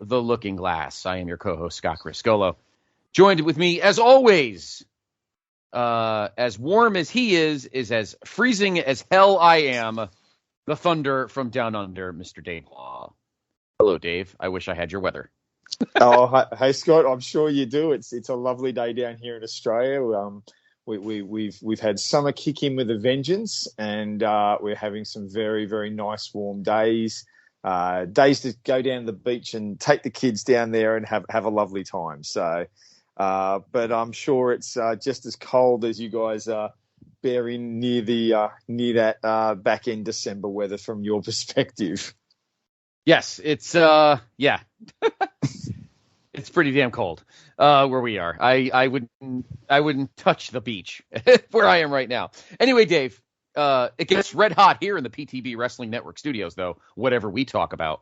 The Looking Glass. I am your co-host, Scott Criscuolo. Joined with me, as always, as warm as he is as freezing as hell I am, the thunder from down under, Mr. Dave Hall. Hello, Dave. I wish I had your weather. Hey, Scott. I'm sure you do. It's a lovely day down here in Australia. We've had summer kick in with a vengeance, and we're having some very, very nice warm days. Days to go down to the beach and take the kids down there and have a lovely time. So, but I'm sure it's just as cold as you guys bear in near that back end December weather from your perspective. Yes, it's yeah, it's pretty damn cold where we are. I wouldn't touch the beach where I am right now. Anyway, Dave. It gets red hot here in the PTB Wrestling Network studios, though, whatever we talk about.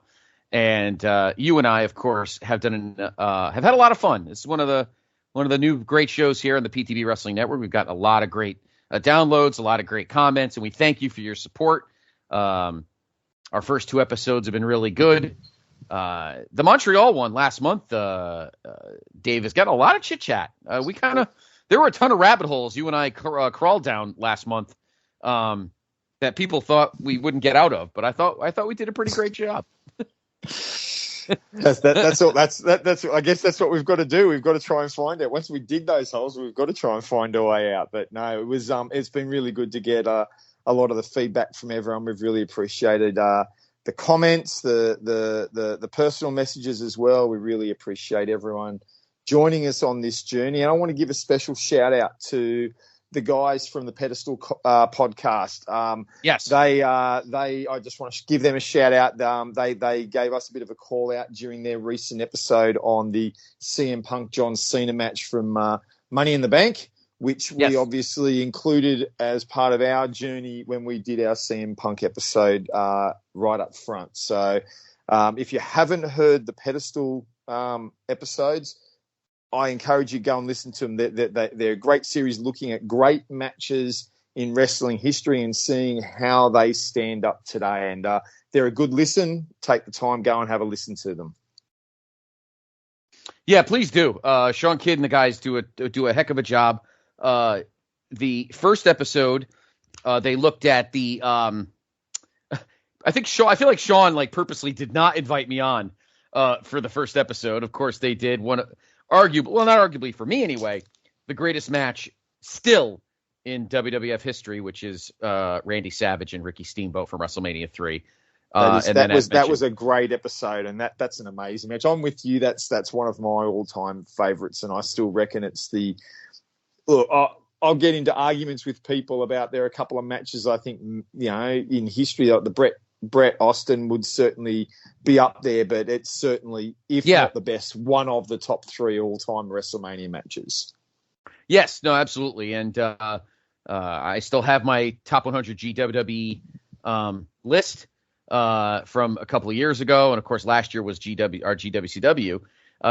And you and I, of course, have had a lot of fun. It's one of the new great shows here on the PTB Wrestling Network. We've got a lot of great downloads, a lot of great comments, and we thank you for your support. Our first two episodes have been really good. The Montreal one last month, Dave, has got a lot of chit-chat. There were a ton of rabbit holes you and I crawled down last month. That people thought we wouldn't get out of, but I thought we did a pretty great job. That's all. I guess that's what we've got to do. We've got to try and find it. Once we dig those holes, we've got to try and find a way out. But no, it's been really good to get a lot of the feedback from everyone. We've really appreciated the comments, the personal messages as well. We really appreciate everyone joining us on this journey. And I want to give a special shout out to the guys from the Pedestal podcast. Yes. I just want to give them a shout out. They gave us a bit of a call out during their recent episode on the CM Punk John Cena match from Money in the Bank, which we obviously included as part of our journey when we did our CM Punk episode right up front. So if you haven't heard the Pedestal episodes, I encourage you to go and listen to them. They're a great series looking at great matches in wrestling history and seeing how they stand up today. And they're a good listen. Take the time, go and have a listen to them. Yeah, please do. Sean Kidd and the guys do a heck of a job. The first episode, they looked at the. I feel like Sean purposely did not invite me on for the first episode. Of course, they did one. Not arguably for me anyway, the greatest match still in WWF history, which is Randy Savage and Ricky Steamboat from WrestleMania 3. That was a great episode, and that's an amazing match. I'm with you. That's one of my all-time favorites, and I still reckon it's the. Look, I'll get into arguments with people about there are a couple of matches I think in history, like the Bret Austin would certainly be up there, but it's certainly, if not the best, one of the top three all-time WrestleMania matches. Yes, no, absolutely. And I still have my top 100 GWWE list from a couple of years ago. And, of course, last year was GWCW.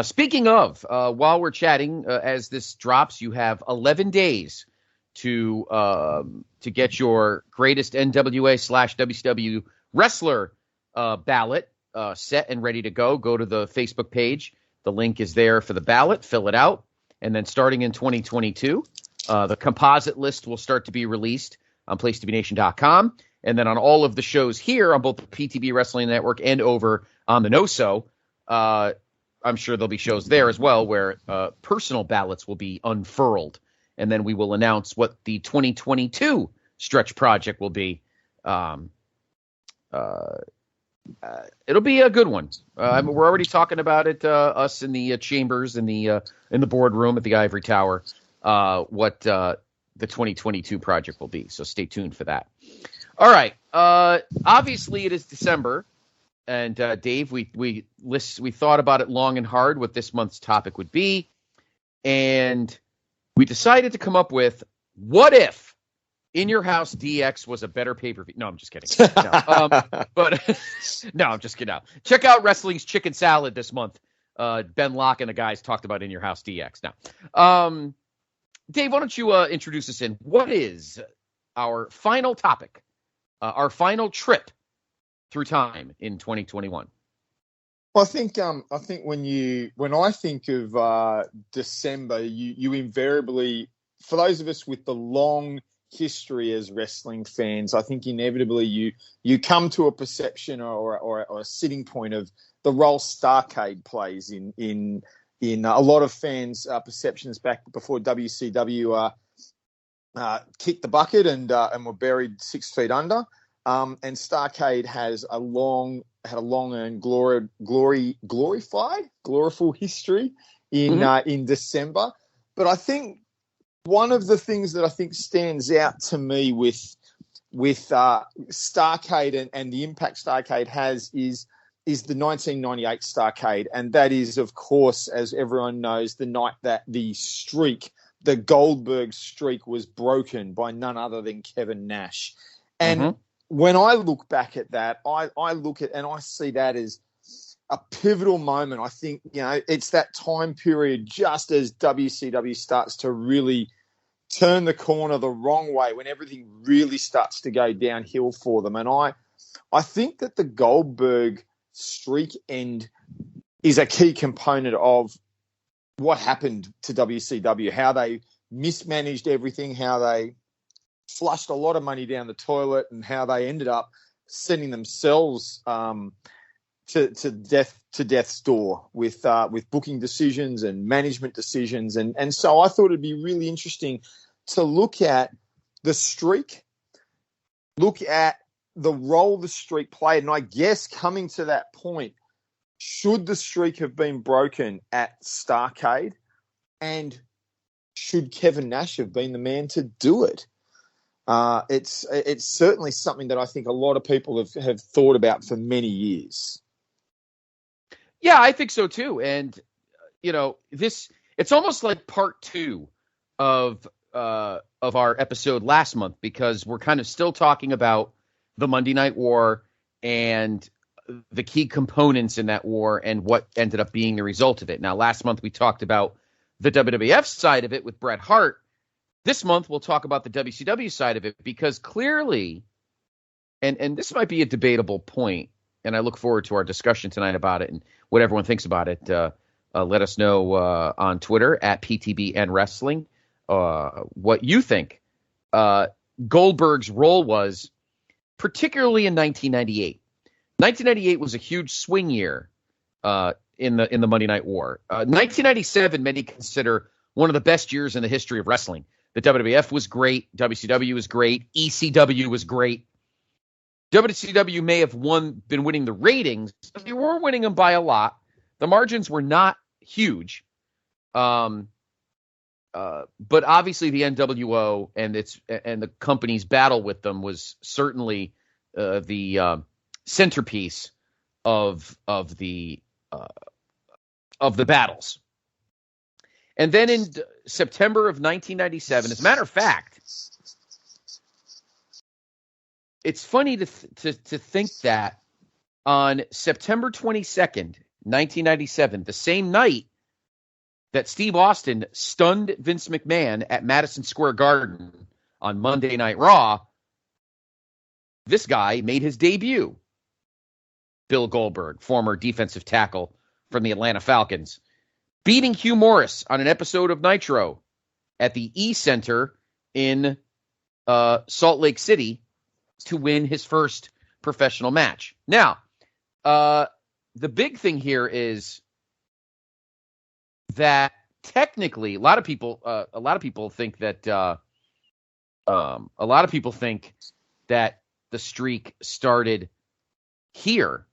Speaking of, while we're chatting, as this drops, you have 11 days to get your greatest NWA/WCW wrestler ballot set and ready to go. Go to the Facebook page. The link is there for the ballot. Fill it out. And then starting in 2022, the composite list will start to be released on PlaceToBeNation.com. And then on all of the shows here on both the PTB Wrestling Network and over on the No-So, I'm sure there'll be shows there as well where personal ballots will be unfurled. And then we will announce what the 2022 stretch project will be. It'll be a good one. We're already talking about it, us in the chambers, in the boardroom at the Ivory Tower, what the 2022 project will be. So stay tuned for that. All right. Obviously, it is December, and Dave, we thought about it long and hard what this month's topic would be, and we decided to come up with what if In Your House DX was a better pay-per-view. No, I'm just kidding. No, I'm just kidding. Check out Wrestling's Chicken Salad this month. Ben Locke and the guys talked about In Your House DX. Now, Dave, why don't you introduce us in? What is our final topic, our final trip through time in 2021? Well, I think when I think of December, you invariably, for those of us with the long history as wrestling fans, I think inevitably you come to a perception or a sitting point of the role Starrcade plays in a lot of fans' perceptions back before WCW kicked the bucket and were buried 6 feet under. And Starrcade had a long and gloriful history in December. But I think one of the things that I think stands out to me with Starrcade and the impact Starrcade has is the 1998 Starrcade, and that is, of course, as everyone knows, the night that the Goldberg streak was broken by none other than Kevin Nash. And when I look back at that, I look at and I see that as a pivotal moment. I think, it's that time period just as WCW starts to really turn the corner the wrong way, when everything really starts to go downhill for them. And I think that the Goldberg streak end is a key component of what happened to WCW, how they mismanaged everything, how they flushed a lot of money down the toilet, and how they ended up sending themselves to death's door with booking decisions and management decisions. And so I thought it'd be really interesting to look at the streak, look at the role the streak played. And I guess coming to that point, should the streak have been broken at Starrcade, and should Kevin Nash have been the man to do it? It's certainly something that I think a lot of people have thought about for many years. Yeah, I think so too. And it's almost like part 2 of our episode last month, because we're kind of still talking about the Monday Night War and the key components in that war and what ended up being the result of it. Now, last month we talked about the WWF side of it with Bret Hart. This month we'll talk about the WCW side of it, because clearly, and this might be a debatable point, and I look forward to our discussion tonight about it and what everyone thinks about it. Let us know on Twitter at PTBN Wrestling what you think Goldberg's role was, particularly in 1998. 1998 was a huge swing year in the Monday Night War. 1997, many consider one of the best years in the history of wrestling. The WWF was great. WCW was great. ECW was great. WCW may have been winning the ratings, but they were winning them by a lot. The margins were not huge. But obviously the NWO and the company's battle with them was certainly the centerpiece of the battles. And then in September of 1997, as a matter of fact, it's funny to think that on September 22nd, 1997, the same night that Steve Austin stunned Vince McMahon at Madison Square Garden on Monday Night Raw, this guy made his debut. Bill Goldberg, former defensive tackle from the Atlanta Falcons, beating Hugh Morris on an episode of Nitro at the E-Center in Salt Lake City to win his first professional match. Now, the big thing here is that technically, a lot of people think that the streak started here.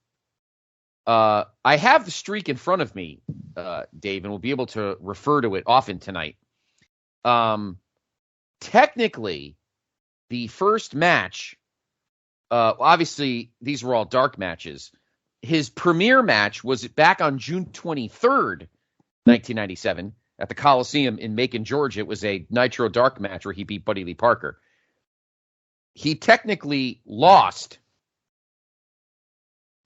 I have the streak in front of me, Dave, and we'll be able to refer to it often tonight. Technically, the first match, obviously these were all dark matches. His premiere match was back on June 23rd, 1997, at the Coliseum in Macon, Georgia. It was a Nitro dark match where he beat Buddy Lee Parker. He technically lost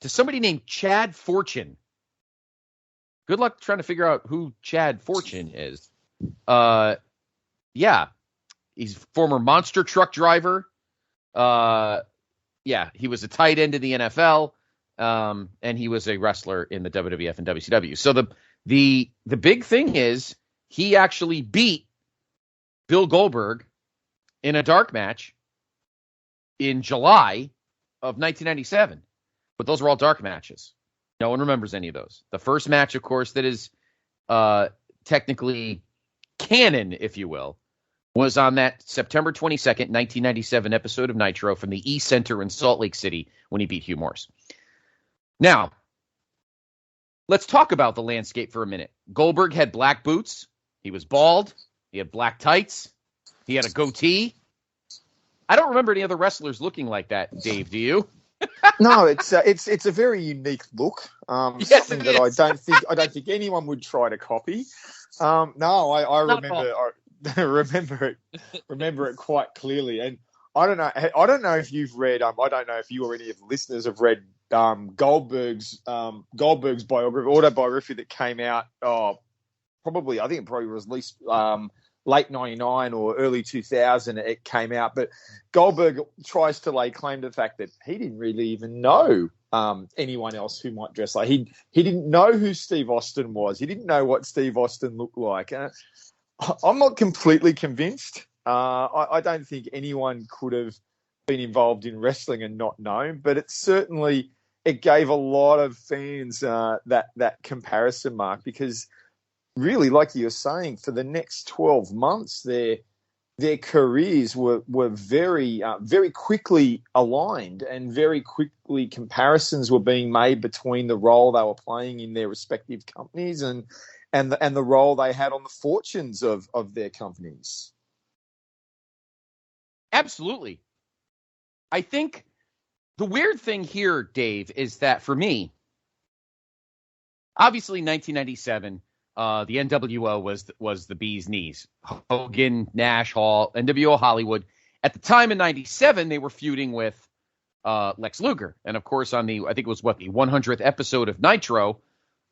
to somebody named Chad Fortune. Good luck trying to figure out who Chad Fortune is. Yeah, he's a former monster truck driver. Yeah, he was a tight end in the NFL. and he was a wrestler in the WWF and WCW. So the big thing is he actually beat Bill Goldberg in a dark match in July of 1997. But those were all dark matches. No one remembers any of those. The first match, of course, that is technically canon, if you will, was on that September 22nd, 1997 episode of Nitro from the East Center in Salt Lake City when he beat Hugh Morris. Now, let's talk about the landscape for a minute. Goldberg had black boots. He was bald. He had black tights. He had a goatee. I don't remember any other wrestlers looking like that, Dave. Do you? No, it's a very unique look. Yes, something that I don't think anyone would try to copy. No, I remember it quite clearly. And I don't know if you've read. I don't know if you or any of the listeners have read Goldberg's autobiography that came out. I think it probably was released late 99 or early 2000. It came out, but Goldberg tries to lay claim to the fact that he didn't really even know anyone else who might dress like he didn't know who Steve Austin was. He didn't know what Steve Austin looked like. I'm not completely convinced. I don't think anyone could have been involved in wrestling and not known, but it gave a lot of fans that comparison mark, because really, like you were saying, for the next 12 months, their careers were very very quickly aligned, and very quickly comparisons were being made between the role they were playing in their respective companies and the role they had on the fortunes of their companies. Absolutely. I think the weird thing here, Dave, is that for me, obviously 1997, the NWO was the bee's knees. Hogan, Nash, Hall, NWO Hollywood. At the time in 97, they were feuding with Lex Luger. And of course, on I think it was the 100th episode of Nitro,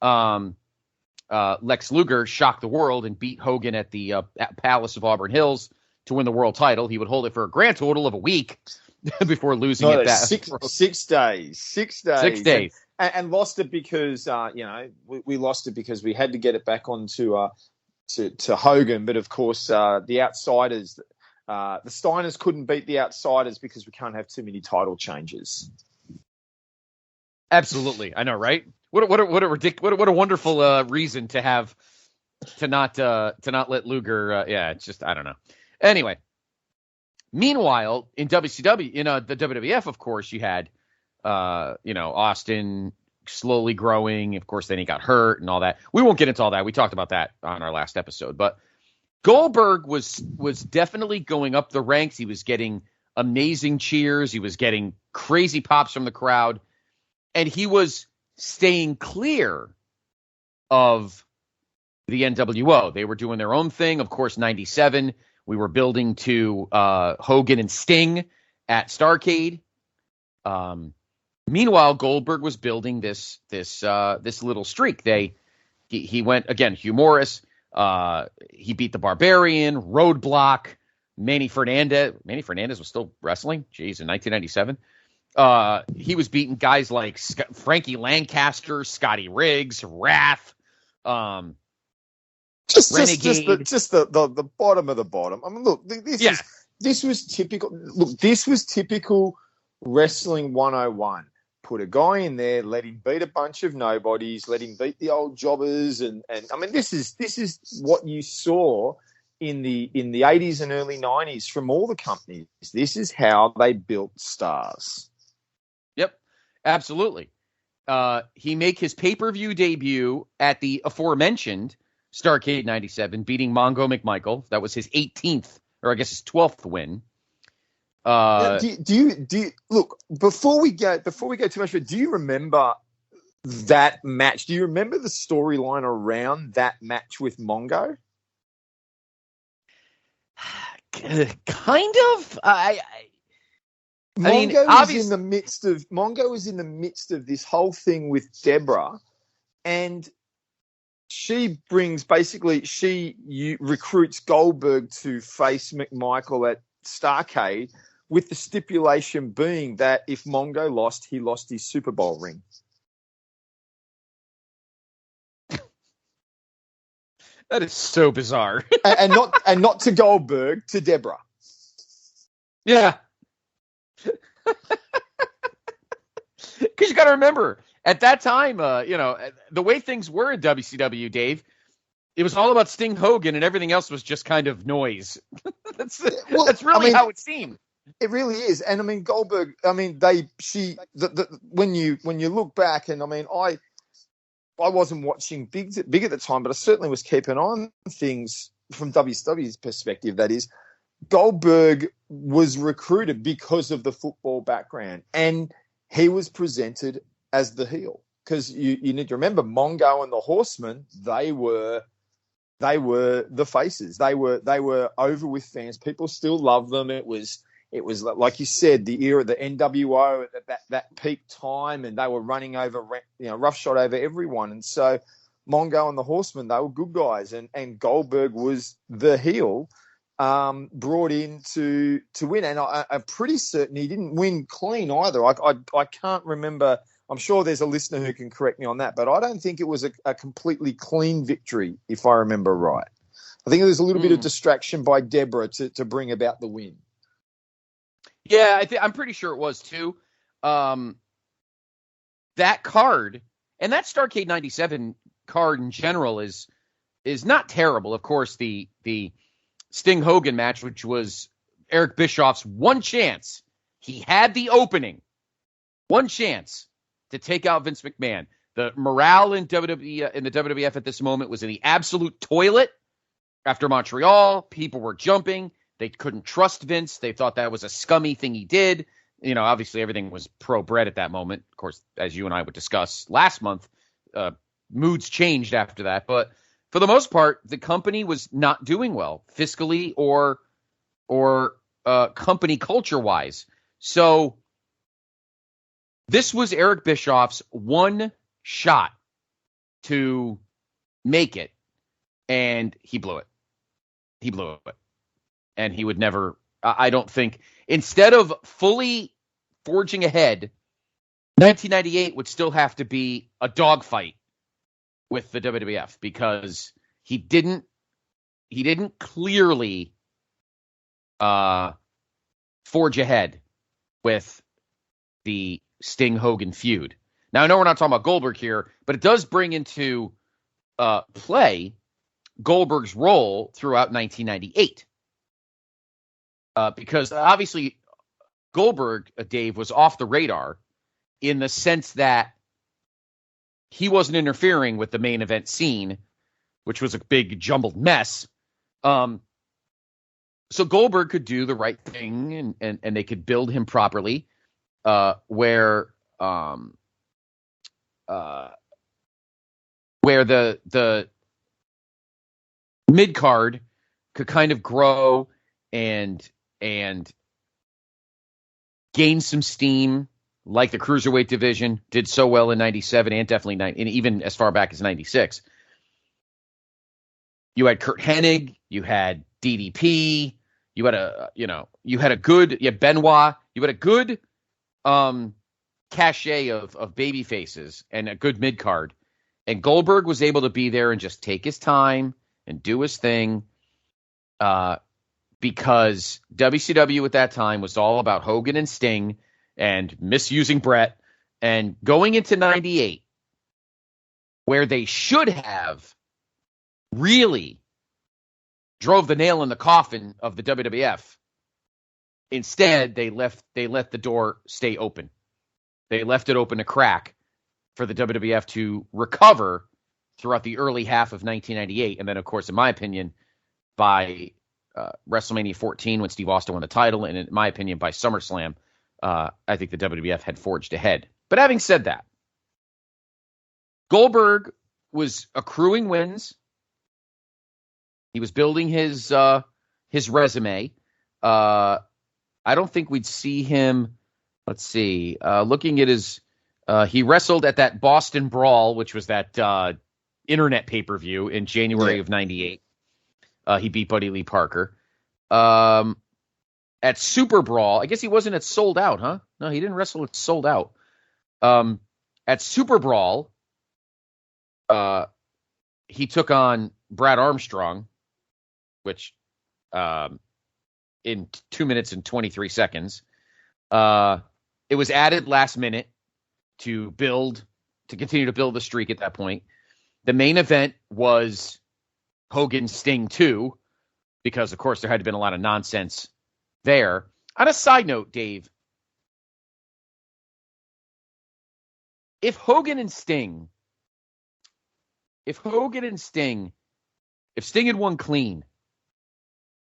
Lex Luger shocked the world and beat Hogan at the Palace of Auburn Hills to win the world title. He would hold it for a grand total of a week before losing it. 6 days. 6 days. 6 days. And lost it because we lost it because we had to get it back onto to Hogan. But of course, the Outsiders, the Steiners couldn't beat the Outsiders because we can't have too many title changes. Absolutely, I know, right? What a wonderful reason to have to not let Luger. It's just, I don't know. Anyway, meanwhile, in WCW, the WWF, of course, you had Austin slowly growing. Of course, then he got hurt and all that. We won't get into all that. We talked about that on our last episode. But Goldberg was definitely going up the ranks. He was getting amazing cheers. He was getting crazy pops from the crowd. And he was staying clear of the NWO. They were doing their own thing. Of course, 97, we were building to Hogan and Sting at Starrcade. Meanwhile, Goldberg was building this little streak. He went again. Hugh Morris. He beat the Barbarian, Roadblock, Manny Fernandez. Manny Fernandez was still wrestling. Jeez, in 1997. He was beating guys like Frankie Lancaster, Scotty Riggs, Wrath. Just the bottom of the bottom. I mean, look, this was typical. Look, this was typical wrestling 101. Put a guy in there, let him beat a bunch of nobodies, let him beat the old jobbers, and I mean, this is what you saw in the 80s and early 90s from all the companies. This is how they built stars. Yep, absolutely. He make his pay-per-view debut at the aforementioned Starrcade 97, beating Mongo McMichael. That was his 18th, or I guess his 12th win. Do you look, before we go too much, do you remember that match? Do you remember the storyline around that match with Mongo? Kind of. Mongo was in the midst of this whole thing with Deborah, and she recruits Goldberg to face McMichael at Starrcade, with the stipulation being that if Mongo lost, he lost his Super Bowl ring. That is so bizarre. and not to Goldberg, to Deborah. Yeah. Because you got to remember, at that time, the way things were in WCW, Dave, it was all about Sting Hogan, and everything else was just kind of noise. That's really how it seemed. It really is. And I mean, Goldberg, I mean, when you look back, and I mean, I wasn't watching big at the time, but I certainly was keeping on things from WCW's perspective. That is, Goldberg was recruited because of the football background, and he was presented as the heel. Because you need to remember, Mongo and the Horsemen, they were the faces. They were over with fans. People still love them. It was like you said, the era, the NWO at that peak time, and they were running over, roughshod over everyone. And so Mongo and the Horsemen, they were good guys, and Goldberg was the heel, brought in to win. And I'm pretty certain he didn't win clean either. I can't remember. I'm sure there's a listener who can correct me on that, but I don't think it was a completely clean victory, if I remember right. I think there was a little bit of distraction by Deborah to bring about the win. Yeah, I'm pretty sure it was too. That card and that Starrcade 97 card in general is not terrible. Of course, the Sting Hogan match, which was Eric Bischoff's one chance. He had the opening, one chance to take out Vince McMahon. The morale in WWE, in the WWF at this moment was in the absolute toilet. After Montreal, people were jumping. They couldn't trust Vince. They thought that was a scummy thing he did. Obviously everything was pro-Bret at that moment. Of course, as you and I would discuss last month, moods changed after that. But for the most part, the company was not doing well fiscally or company culture-wise. So this was Eric Bischoff's one shot to make it, and he blew it. And he would never, I don't think, instead of fully forging ahead, 1998 would still have to be a dogfight with the WWF, because he didn't clearly forge ahead with the Sting Hogan feud. Now, I know we're not talking about Goldberg here, but it does bring into play Goldberg's role throughout 1998. Because obviously Goldberg, Dave, was off the radar in the sense that he wasn't interfering with the main event scene, which was a big jumbled mess. So Goldberg could do the right thing, and they could build him properly, where the mid card could kind of grow and gain some steam, like the cruiserweight division did so well in 97 and definitely and even as far back as 96. You had Kurt Hennig, you had DDP, you had Benoit, you had a good cachet of baby faces and a good mid card. And Goldberg was able to be there and just take his time and do his thing. Because WCW at that time was all about Hogan and Sting and misusing Bret, and going into 98, where they should have really drove the nail in the coffin of the WWF. Instead, they let the door stay open. They left it open a crack for the WWF to recover throughout the early half of 1998. And then, of course, in my opinion, by WrestleMania 14, when Steve Austin won the title, and in my opinion, by SummerSlam, I think the WWF had forged ahead. But having said that, Goldberg was accruing wins. He was building his resume. I don't think we'd see him. Let's see. Looking at his, he wrestled at that Boston Brawl, which was that internet pay-per-view in January of 98. He beat Buddy Lee Parker. at Super Brawl. I guess he wasn't at Sold Out, huh? No, he didn't wrestle at Sold Out. At Super Brawl, he took on Brad Armstrong, which in 2 minutes and 23 seconds. It was added last minute to continue to build the streak at that point. The main event was Hogan Sting 2, because, of course, there had been a lot of nonsense there. On a side note, Dave, if Sting had won clean,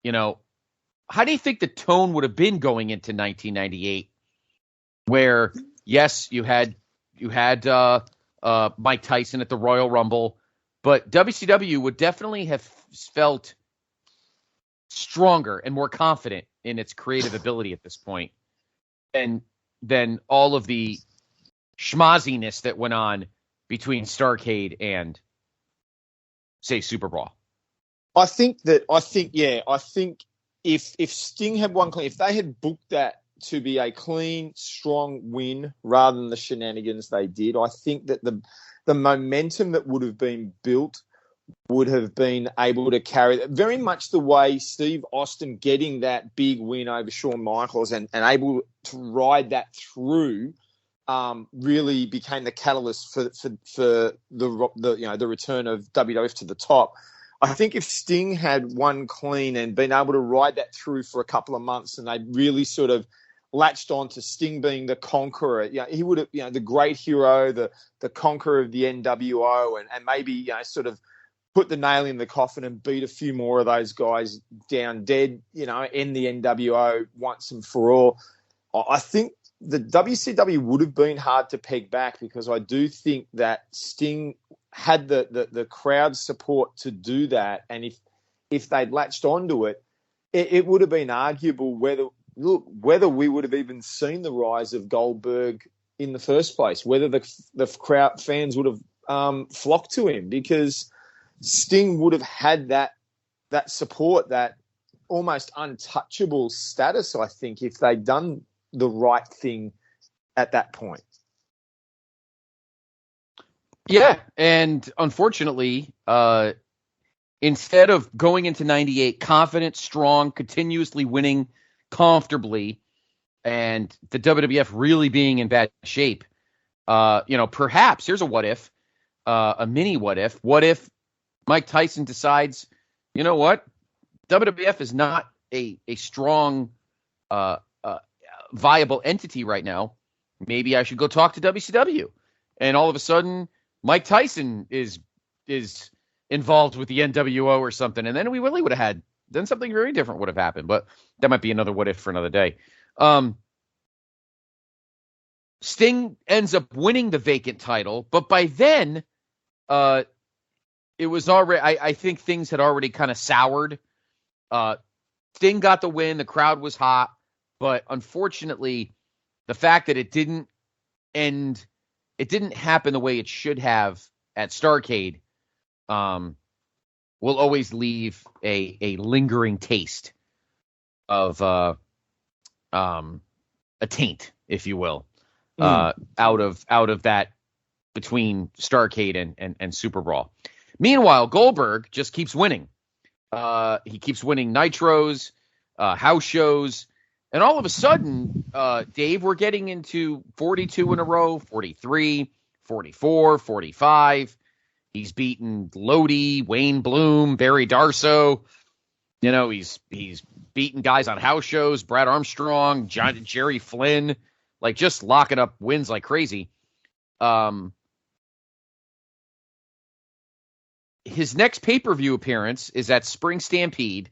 how do you think the tone would have been going into 1998? Where, yes, you had Mike Tyson at the Royal Rumble, but WCW would definitely have felt stronger and more confident in its creative ability at this point, and than all of the schmozziness that went on between Starrcade and, say, Super Brawl. I think if Sting had won clean, if they had booked that to be a clean, strong win rather than the shenanigans they did, I think that the momentum that would have been built would have been able to carry very much the way Steve Austin getting that big win over Shawn Michaels and able to ride that through really became the catalyst for the return of WWF to the top. I think if Sting had won clean and been able to ride that through for a couple of months, and they'd really sort of latched on to Sting being the conqueror, he would have, the great hero, the conqueror of the NWO, and maybe, sort of put the nail in the coffin and beat a few more of those guys down dead, end the NWO once and for all. I think the WCW would have been hard to peg back, because I do think that Sting had the crowd support to do that. And if they'd latched onto it, it would have been arguable whether we would have even seen the rise of Goldberg in the first place, whether the crowd fans would have flocked to him, because Sting would have had that support, that almost untouchable status, I think, if they'd done the right thing at that point. Yeah, and unfortunately, instead of going into 98 confident, strong, continuously winning comfortably, and the WWF really being in bad shape, perhaps, here's a what if, a mini what if. What if Mike Tyson decides, you know what, WWF is not a strong, viable entity right now. Maybe I should go talk to WCW. And all of a sudden, Mike Tyson is involved with the NWO or something, and then we really would have had, then something very different would have happened. But that might be another what if for another day. Sting ends up winning the vacant title, but by then, it was already, I think things had already kind of soured. Sting got the win, the crowd was hot, but unfortunately, the fact that it didn't happen the way it should have at Starrcade, will always leave a lingering taste of a taint, if you will, out of that between Starrcade and Super Brawl. Meanwhile, Goldberg just keeps winning. He keeps winning Nitros, house shows. And all of a sudden, Dave, we're getting into 42 in a row, 43, 44, 45. He's beaten Lodi, Wayne Bloom, Barry Darso. He's beaten guys on house shows, Brad Armstrong, Jerry Flynn, like just locking up wins like crazy. His next pay-per-view appearance is at Spring Stampede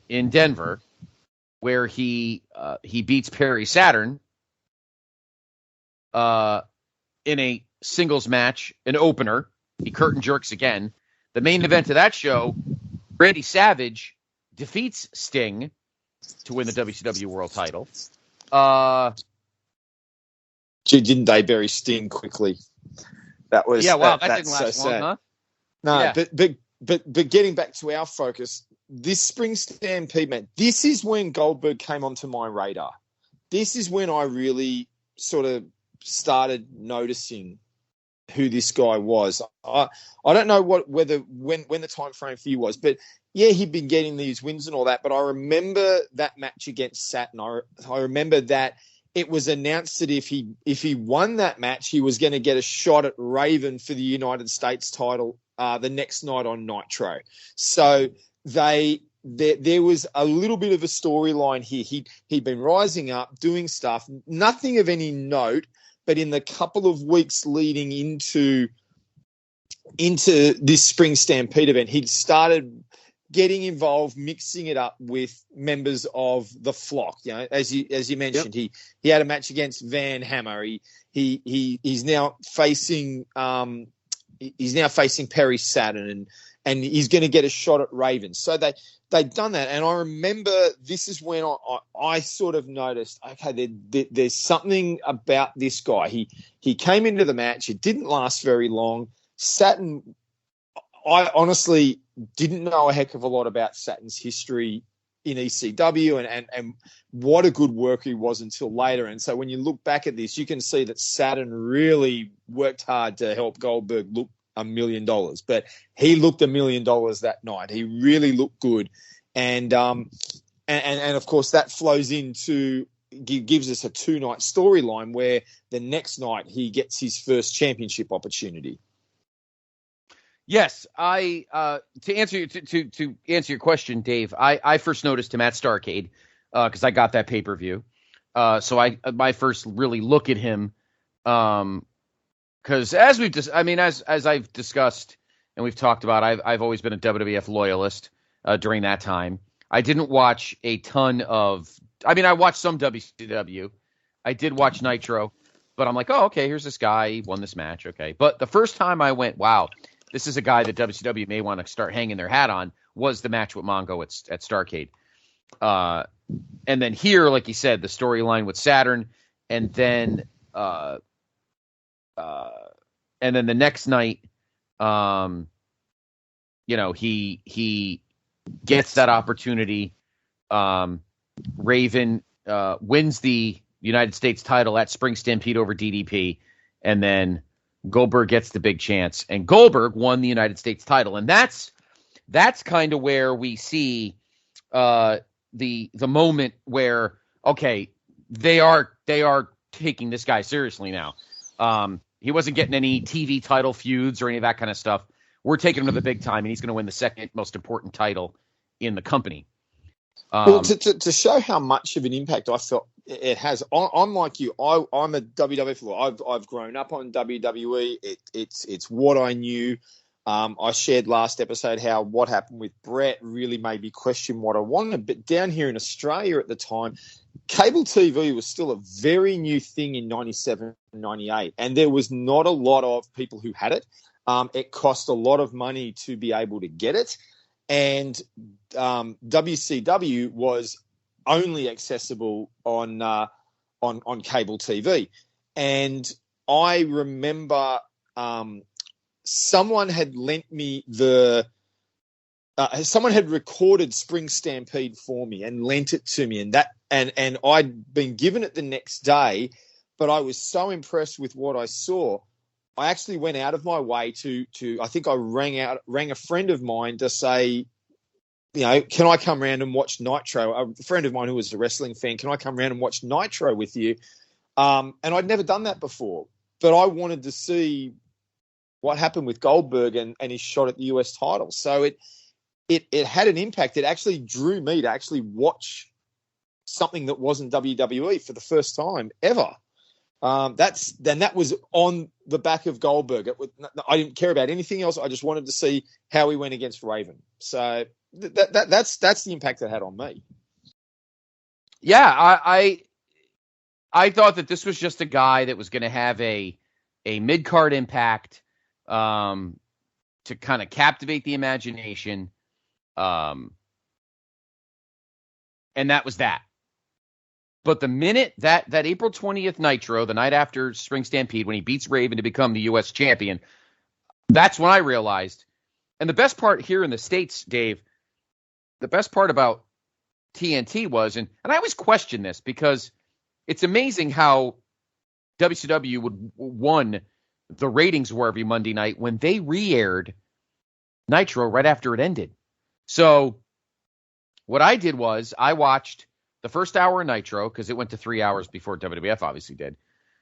in Denver, where he beats Perry Saturn in a singles match, an opener. He curtain jerks again. The main event of that show, Randy Savage defeats Sting to win the WCW World Title. Didn't they bury Sting quickly? That was that didn't last so long, sad. huh? No, yeah. but getting back to our focus, this Spring Stampede, man, this is when Goldberg came onto my radar. This is when I really sort of started noticing who this guy was. I don't know when the time frame for you was, but yeah, he'd been getting these wins and all that. But I remember that match against Saturn. I remember that it was announced that if he won that match, he was going to get a shot at Raven for the United States title the next night on Nitro. So there was a little bit of a storyline here. He'd been rising up, doing stuff, nothing of any note. But in the couple of weeks leading into this Spring Stampede event, he'd started getting involved, mixing it up with members of the flock. You know, as you mentioned, yep. he had a match against Van Hammer. He's now facing Perry Saturn, and he's going to get a shot at Raven. So they'd done that, and I remember this is when I sort of noticed, okay, there's something about this guy. He came into the match. It didn't last very long. Saturn, I honestly didn't know a heck of a lot about Saturn's history in ECW and what a good worker he was until later. And so when you look back at this, you can see that Saturn really worked hard to help Goldberg look $1 million, but he looked $1 million that night. He really looked good. And of course that flows into, gives us a 2-night storyline where the next night he gets his first championship opportunity. Yes, to answer your question, Dave, I first noticed him at Starrcade because I got that pay-per-view. So my first really look at him, because as I've discussed and we've talked about, I've always been a WWF loyalist during that time. I didn't watch a ton of. I mean, I watched some WCW. I did watch Nitro, but I'm like, oh, okay, here's this guy. He won this match, okay. But the first time I went, wow, this is a guy that WCW may want to start hanging their hat on, was the match with Mongo at Starrcade. And then here, like you said, the storyline with Saturn, and then the next night, he gets that opportunity. Raven wins the United States title at Spring Stampede over DDP, and then Goldberg gets the big chance, and Goldberg won the United States title. And that's kind of where we see the moment where, okay, they are taking this guy seriously now. He wasn't getting any TV title feuds or any of that kind of stuff. We're taking him to the big time, and he's going to win the second most important title in the company. Well, to show how much of an impact I felt it has, I'm like you. I'm a WWF lover. I've grown up on WWE. It's what I knew. I shared last episode how what happened with Brett really made me question what I wanted. But down here in Australia at the time, cable TV was still a very new thing in 97, 98, and there was not a lot of people who had it. It cost a lot of money to be able to get it. And WCW was only accessible on cable TV. And I remember someone had lent me someone had recorded Spring Stampede for me and lent it to me, and I'd been given it the next day, but I was so impressed with what I saw. I actually went out of my way to I think I rang a friend of mine to say, can I come around and watch Nitro? A friend of mine who was a wrestling fan, can I come around and watch Nitro with you? And I'd never done that before, but I wanted to see what happened with Goldberg and his shot at the US title. So it had an impact. It actually drew me to actually watch something that wasn't WWE for the first time ever. That was on the back of Goldberg. I didn't care about anything else. I just wanted to see how he went against Raven. So that's the impact it had on me. Yeah, I thought that this was just a guy that was going to have a mid-card impact to kind of captivate the imagination, and that was that. But the minute that April 20th Nitro, the night after Spring Stampede, when he beats Raven to become the U.S. champion, that's when I realized. And the best part here in the States, Dave, the best part about TNT was, and I always question this because it's amazing how WCW would won the ratings were every Monday night when they re-aired Nitro right after it ended. So what I did was I watched the first hour of Nitro because it went to 3 hours before WWF obviously did.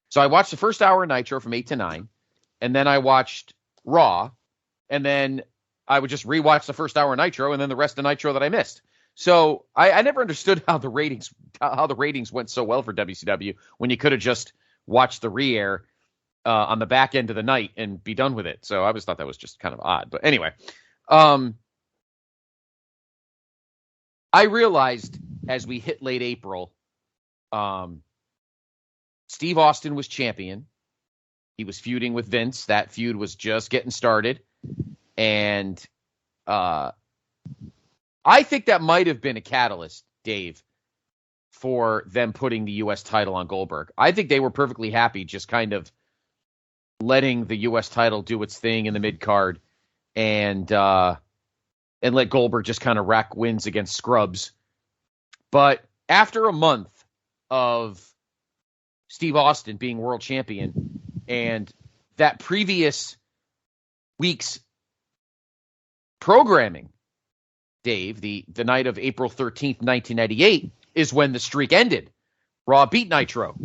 So I watched the first hour of Nitro from 8 to 9, and then I watched Raw, and then I would just rewatch the first hour of Nitro and then the rest of Nitro that I missed. So I never understood how the ratings went so well for WCW when you could have just watched the re-air on the back end of the night and be done with it. So I always thought that was just kind of odd. But anyway, I realized as we hit late April, Steve Austin was champion. He was feuding with Vince. That feud was just getting started. And I think that might have been a catalyst, Dave, for them putting the U.S. title on Goldberg. I think they were perfectly happy just kind of letting the U.S. title do its thing in the mid-card and let Goldberg just kind of rack wins against scrubs. But after a month of Steve Austin being world champion and that previous week's programming, Dave, the night of April 13th, 1998, is when the streak ended. Raw beat Nitro.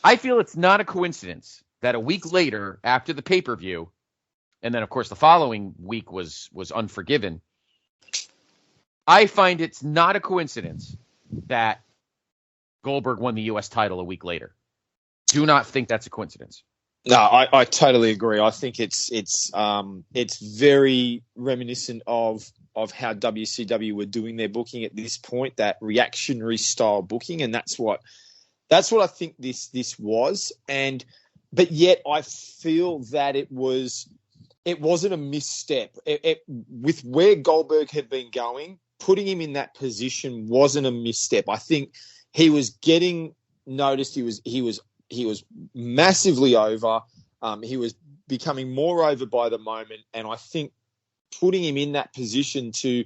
I feel it's not a coincidence that a week later, after the pay-per-view, and then, of course, the following week was Unforgiven, I find it's not a coincidence that Goldberg won the U.S. title a week later. Do not think that's a coincidence. No, I totally agree. I think it's very reminiscent of how WCW were doing their booking at this point, that reactionary style booking, and that's what I think this was. But yet I feel that it wasn't a misstep. With where Goldberg had been going, putting him in that position wasn't a misstep. I think he was getting noticed. He was massively over. He was becoming more over by the moment, and I think putting him in that position to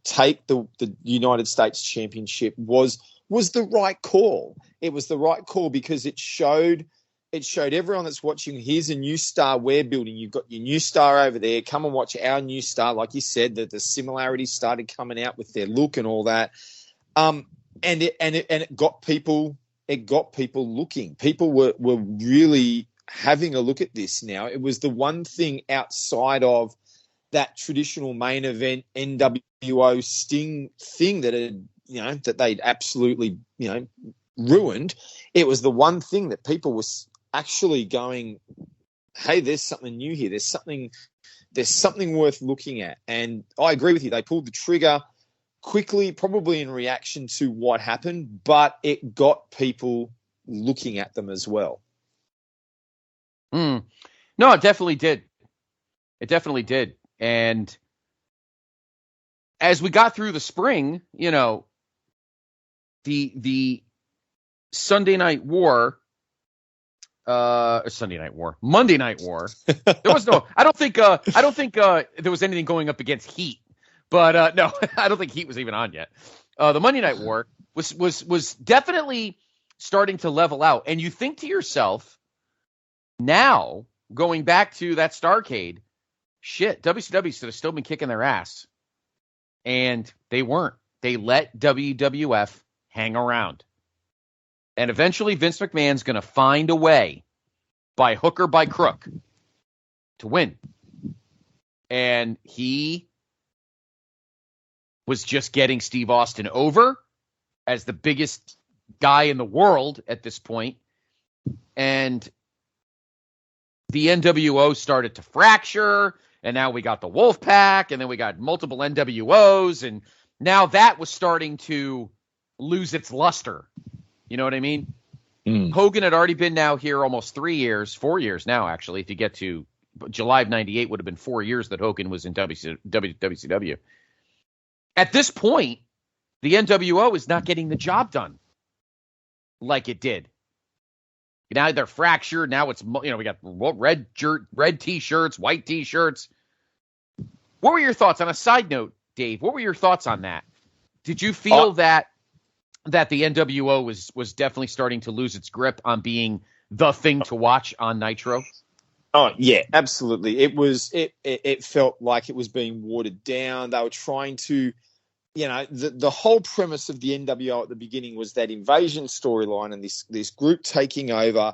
take the United States Championship was the right call. It was the right call because it showed everyone that's watching, here's a new star we're building. You've got your new star over there. Come and watch our new star. Like you said, that the similarities started coming out with their look and all that. And it got people. It got people looking. People were really having a look at this now. It was the one thing outside of that traditional main event NWO Sting thing that they'd absolutely, ruined. It was the one thing that people were actually going, hey, there's something new here. There's something worth looking at. And I agree with you. They pulled the trigger quickly, probably in reaction to what happened, but it got people looking at them as well. No, it definitely did. It definitely did. And as we got through the spring, the Monday Night War. There was no. I don't think there was anything going up against Heat. But no, I don't think Heat was even on yet. The Monday Night War was definitely starting to level out. And you think to yourself, now, going back to that Starrcade, shit, WCW should have still been kicking their ass. And they weren't. They let WWF hang around. And eventually Vince McMahon's going to find a way, by hook or by crook, to win. And he was just getting Steve Austin over as the biggest guy in the world at this point. And the NWO started to fracture, and now we got the Wolfpack, and then we got multiple NWOs, and now that was starting to lose its luster. You know what I mean? Hogan had already been now here almost 4 years now, actually. If you get to July of 98 would have been 4 years that Hogan was in WCW. At this point, the NWO is not getting the job done like it did. Now they're fractured. Now it's, we got red T-shirts, white T-shirts. What were your thoughts on a side note, Dave. What were your thoughts on that? Did you feel that the NWO was definitely starting to lose its grip on being the thing to watch on Nitro? Oh yeah, absolutely. It felt like it was being watered down. They were trying to, the whole premise of the NWO at the beginning was that invasion storyline and this group taking over,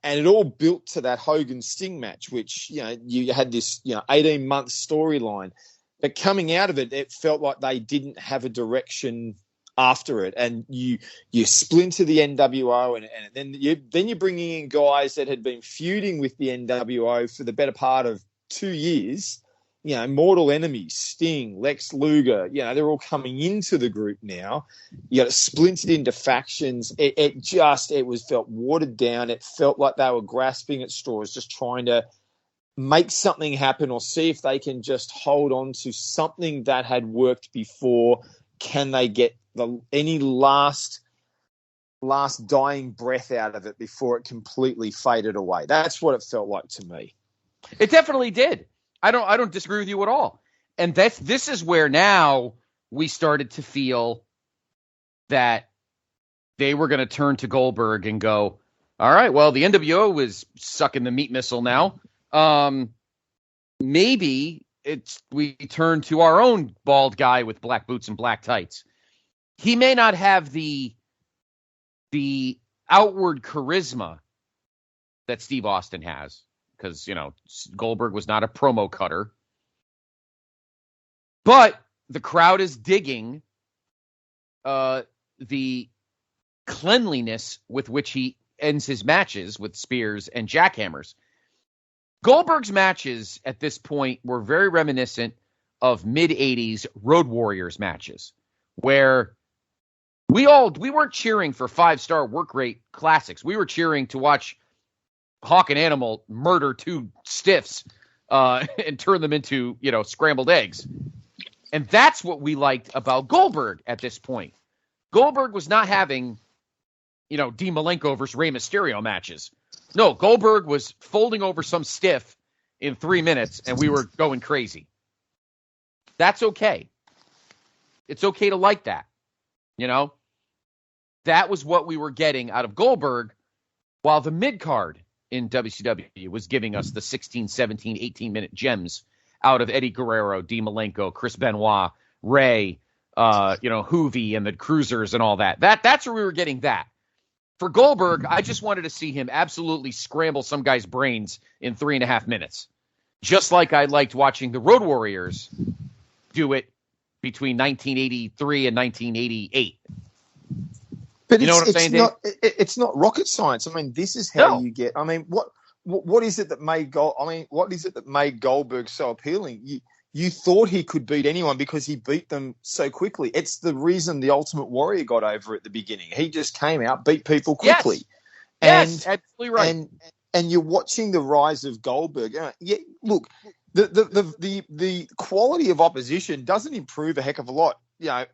and it all built to that Hogan Sting match, which you had this 18-month storyline, but coming out of it, it felt like they didn't have a direction after it, and you splinter the NWO, and then you're bringing in guys that had been feuding with the NWO for the better part of 2 years. Mortal enemies, Sting, Lex Luger, they're all coming into the group now. You got it splintered into factions. It felt watered down. It felt like they were grasping at straws, just trying to make something happen or see if they can just hold on to something that had worked before. Can they get any last dying breath out of it before it completely faded away? That's what it felt like to me. It definitely did. I don't disagree with you at all. And this is where now we started to feel that they were going to turn to Goldberg and go, all right, well, the NWO was sucking the meat missile now. Maybe we turn to our own bald guy with black boots and black tights. He may not have the outward charisma that Steve Austin has, because, Goldberg was not a promo cutter. But the crowd is digging the cleanliness with which he ends his matches with spears and jackhammers. Goldberg's matches at this point were very reminiscent of mid-'80s Road Warriors matches, where we weren't cheering for 5-star work rate classics. We were cheering to watch Hawk and Animal murder two stiffs and turn them into, scrambled eggs. And that's what we liked about Goldberg at this point. Goldberg was not having, Dean Malenko versus Rey Mysterio matches. No, Goldberg was folding over some stiff in 3 minutes, and we were going crazy. That's okay. It's okay to like that. That was what we were getting out of Goldberg, while the mid-card in WCW was giving us the 16, 17, 18-minute gems out of Eddie Guerrero, Dean Malenko, Chris Benoit, Ray, Hoovy and the Cruisers and all that. That's where we were getting that. For Goldberg, I just wanted to see him absolutely scramble some guy's brains in 3.5 minutes. Just like I liked watching the Road Warriors do it between 1983 and 1988. But what I'm saying, Dave? It's not rocket science. I mean, this is how you get. I mean, what is it that made Goldberg so appealing? You thought he could beat anyone because he beat them so quickly. It's the reason the Ultimate Warrior got over at the beginning. He just came out, beat people quickly. Yes, absolutely right. And you're watching the rise of Goldberg. Look, the quality of opposition doesn't improve a heck of a lot.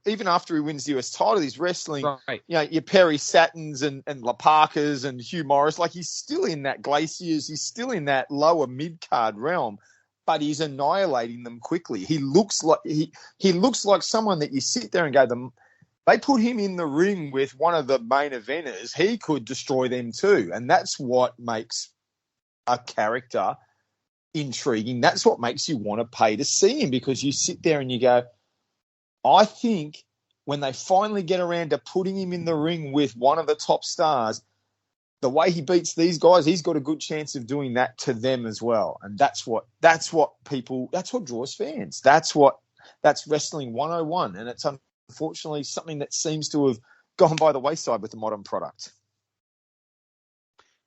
Even after he wins the US title, he's wrestling, right. Your Perry Satins and Laparkas and Hugh Morris. Like, he's still in that Glaciers. He's still in that lower mid-card realm, but he's annihilating them quickly. He looks like someone that you sit there and go, they put him in the ring with one of the main eventers, he could destroy them too. And that's what makes a character intriguing. That's what makes you want to pay to see him, because you sit there and you go, I think when they finally get around to putting him in the ring with one of the top stars, the way he beats these guys, he's got a good chance of doing that to them as well. And that's what draws fans. That's wrestling 101. And it's unfortunately something that seems to have gone by the wayside with the modern product.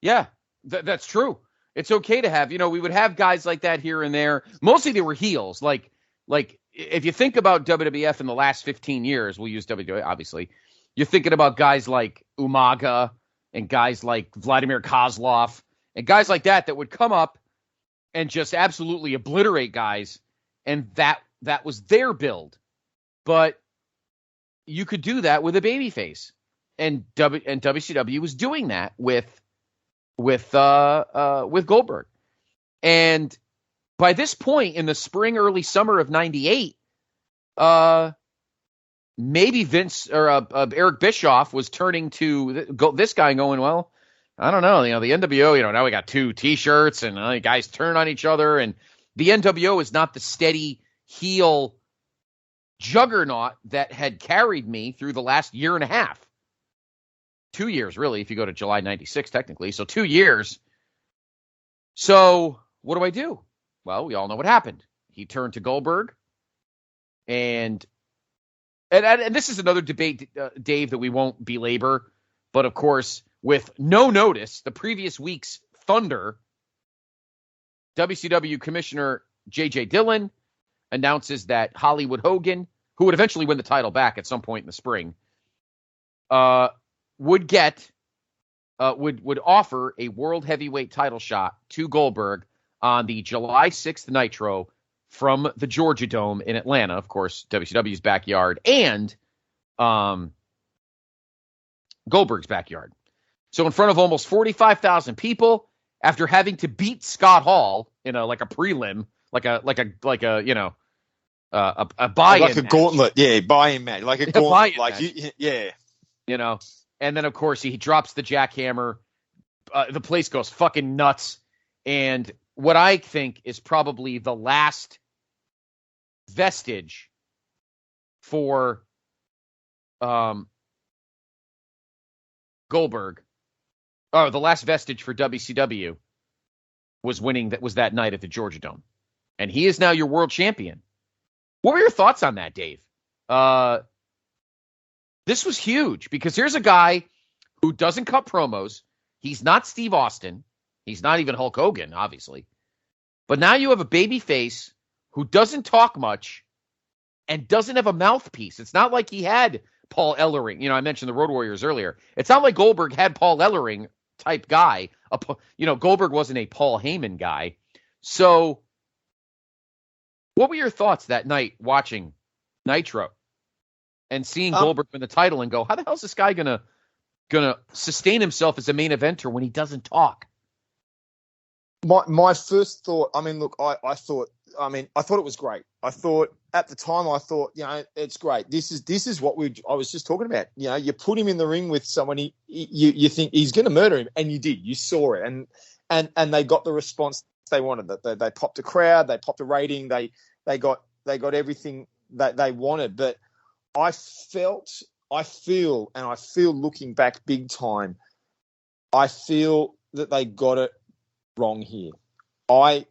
Yeah, that's true. It's okay to have, we would have guys like that here and there. Mostly they were heels. Like if you think about WWF in the last 15 years, we'll use WWF, obviously. You're thinking about guys like Umaga and guys like Vladimir Kozlov and guys like that would come up and just absolutely obliterate guys. And that was their build. But you could do that with a babyface. And WCW was doing that with Goldberg. And by this point in the spring, early summer of 98, maybe Vince or Eric Bischoff was turning to this guy and going, well, I don't know. The NWO, now we got 2 T-shirts and guys turn on each other. And the NWO is not the steady heel juggernaut that had carried me through the last year and a half. 2 years, really, if you go to July 96, technically. So 2 years. So what do I do? Well, we all know what happened. He turned to Goldberg. And this is another debate, Dave, that we won't belabor. But, of course, with no notice, the previous week's Thunder, WCW Commissioner J.J. Dillon announces that Hollywood Hogan, who would eventually win the title back at some point in the spring, would offer a world heavyweight title shot to Goldberg on the July 6th Nitro from the Georgia Dome in Atlanta, of course, WCW's backyard, and Goldberg's backyard. So in front of almost 45,000 people, after having to beat Scott Hall in a prelim, a buy-in, like a gauntlet, buy-in match, like a gauntlet, And then of course he drops the jackhammer. The place goes fucking nuts, and what I think is probably the last vestige for Goldberg, or the last vestige for WCW was that night at the Georgia Dome. And he is now your world champion. What were your thoughts on that, Dave? This was huge because here's a guy who doesn't cut promos. He's not Steve Austin. He's not even Hulk Hogan, obviously. But now you have a baby face who doesn't talk much and doesn't have a mouthpiece. It's not like he had Paul Ellering. I mentioned the Road Warriors earlier. It's not like Goldberg had Paul Ellering type guy. Goldberg wasn't a Paul Heyman guy. So what were your thoughts that night watching Nitro and seeing Goldberg win the title and go, how the hell is this guy gonna sustain himself as a main eventer when he doesn't talk? My first thought, I thought it was great. I thought at the time, it's great. This is what I was just talking about. You put him in the ring with someone, you think he's going to murder him, and you did. You saw it, and they got the response they wanted. They popped a crowd, they popped a rating, they got everything that they wanted. But I feel looking back big time, I feel that they got it wrong here. I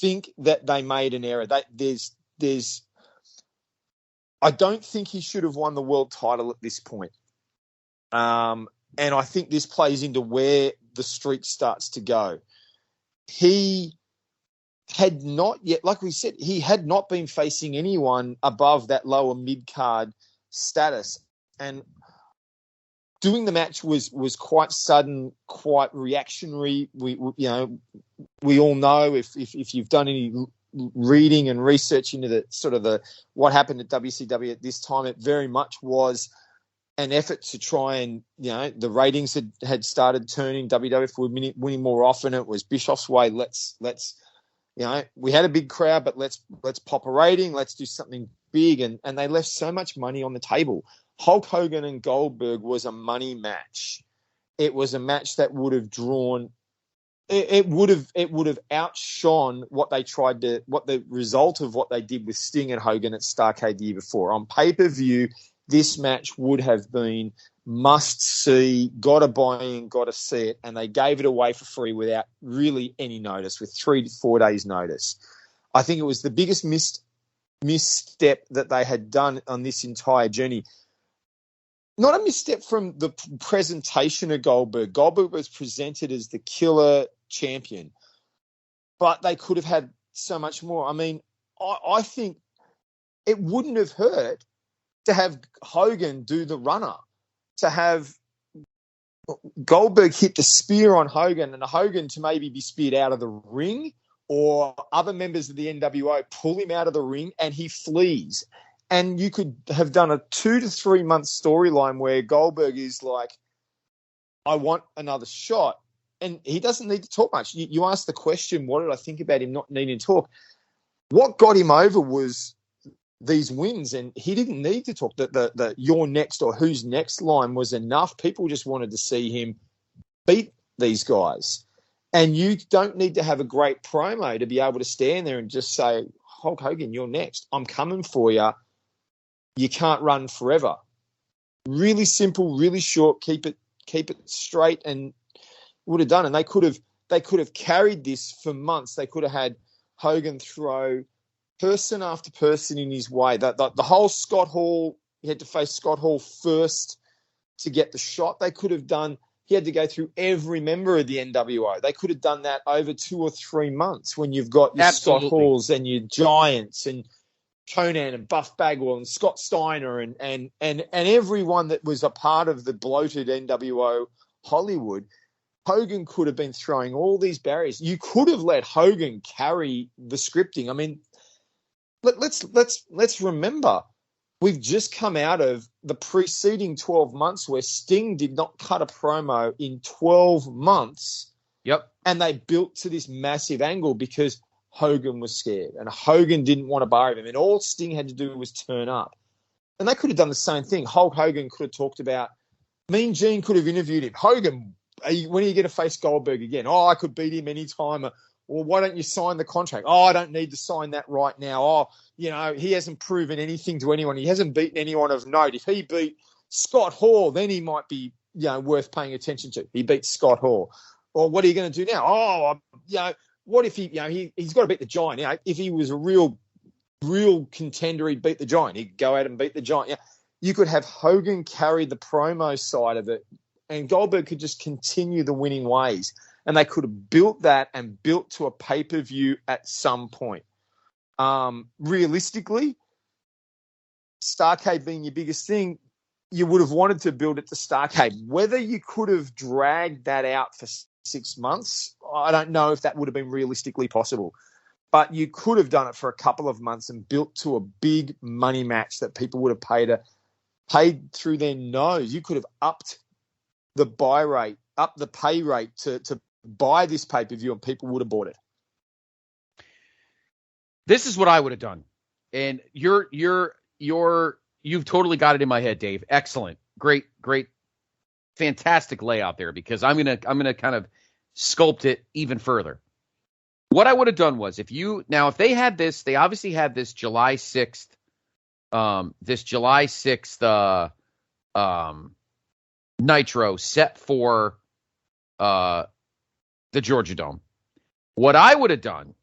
think that they made an error. I don't think he should have won the world title at this point. And I think this plays into where the streak starts to go. He had not yet, like we said, he had not been facing anyone above that lower mid-card status. And doing the match was quite sudden, quite reactionary. We all know if you've done any reading and research into the what happened at WCW at this time, it very much was an effort to try and the ratings had started turning. WWF were winning more often. It was Bischoff's way. Let's we had a big crowd, but let's pop a rating. Let's do something big, and they left so much money on the table. Hulk Hogan and Goldberg was a money match. It was a match that would have drawn. It would have outshone what the result of what they did with Sting and Hogan at Starrcade the year before. On pay-per-view, this match would have been must see, got to buy in, got to see it, and they gave it away for free without really any notice, with 3 to 4 days notice. I think it was the biggest misstep that they had done on this entire journey. Not a misstep from the presentation of Goldberg. Goldberg was presented as the killer champion, but they could have had so much more. I mean, I think it wouldn't have hurt to have Hogan do the runner, to have Goldberg hit the spear on Hogan and Hogan to maybe be speared out of the ring, or other members of the NWO pull him out of the ring and he flees. And you could have done a 2 to 3 month storyline where Goldberg is like, I want another shot. And he doesn't need to talk much. You asked the question, what did I think about him not needing to talk? What got him over was these wins, and he didn't need to talk. The your next or who's next line was enough. People just wanted to see him beat these guys. And you don't need to have a great promo to be able to stand there and just say, Hulk Hogan, you're next. I'm coming for you. You can't run forever. Really simple, really short. Keep it straight, and would have done. And they could have carried this for months. They could have had Hogan throw person after person in his way. The whole Scott Hall, he had to face Scott Hall first to get the shot. They could have done. He had to go through every member of the NWO. They could have done that over 2 or 3 months when you've got your Scott Halls and your Giants and Conan and Buff Bagwell and Scott Steiner and everyone that was a part of the bloated NWO Hollywood. Hogan could have been throwing all these barriers. You could have let Hogan carry the scripting. I mean, let's remember, we've just come out of the preceding 12 months where Sting did not cut a promo in 12 months. Yep. And they built to this massive angle because Hogan was scared and Hogan didn't want to bury him. And all Sting had to do was turn up. And they could have done the same thing. Hulk Hogan could have talked about, Mean Gene could have interviewed him. Hogan, when are you going to face Goldberg again? Oh, I could beat him anytime. Well, why don't you sign the contract? Oh, I don't need to sign that right now. Oh, he hasn't proven anything to anyone. He hasn't beaten anyone of note. If he beat Scott Hall, then he might be, worth paying attention to. He beat Scott Hall. Or what are you going to do now? Oh, what if he's got to beat the Giant? If he was a real contender, he'd beat the Giant. He'd go out and beat the Giant. You could have Hogan carry the promo side of it, and Goldberg could just continue the winning ways. And they could have built that and built to a pay-per-view at some point. Realistically, Starrcade being your biggest thing, you would have wanted to build it to Starrcade. Whether you could have dragged that out for 6 months, I don't know if that would have been realistically possible. But you could have done it for a couple of months and built to a big money match that people would have paid through their nose. You could have upped the buy rate, upped the pay rate to buy this pay-per-view, and people would have bought it. This is what I would have done. And you've totally got it in my head, Dave. Excellent. Great, fantastic layout there, because I'm going to kind of sculpt it even further. What I would have done was, if they had this, they obviously had this July 6th, Nitro set for, the Georgia Dome. What I would have done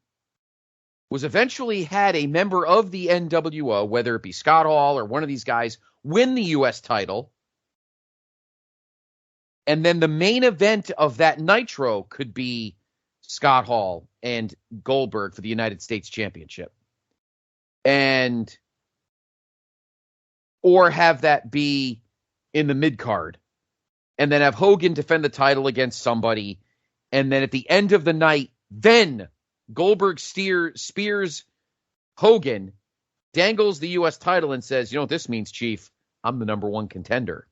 was eventually had a member of the NWO, whether it be Scott Hall or one of these guys, win the U.S. title. And then the main event of that Nitro could be Scott Hall and Goldberg for the United States Championship. Or have that be in the mid-card. And then have Hogan defend the title against somebody. And then at the end of the night, then Goldberg spears Hogan, dangles the U.S. title, and says, you know what this means, Chief? I'm the number one contender.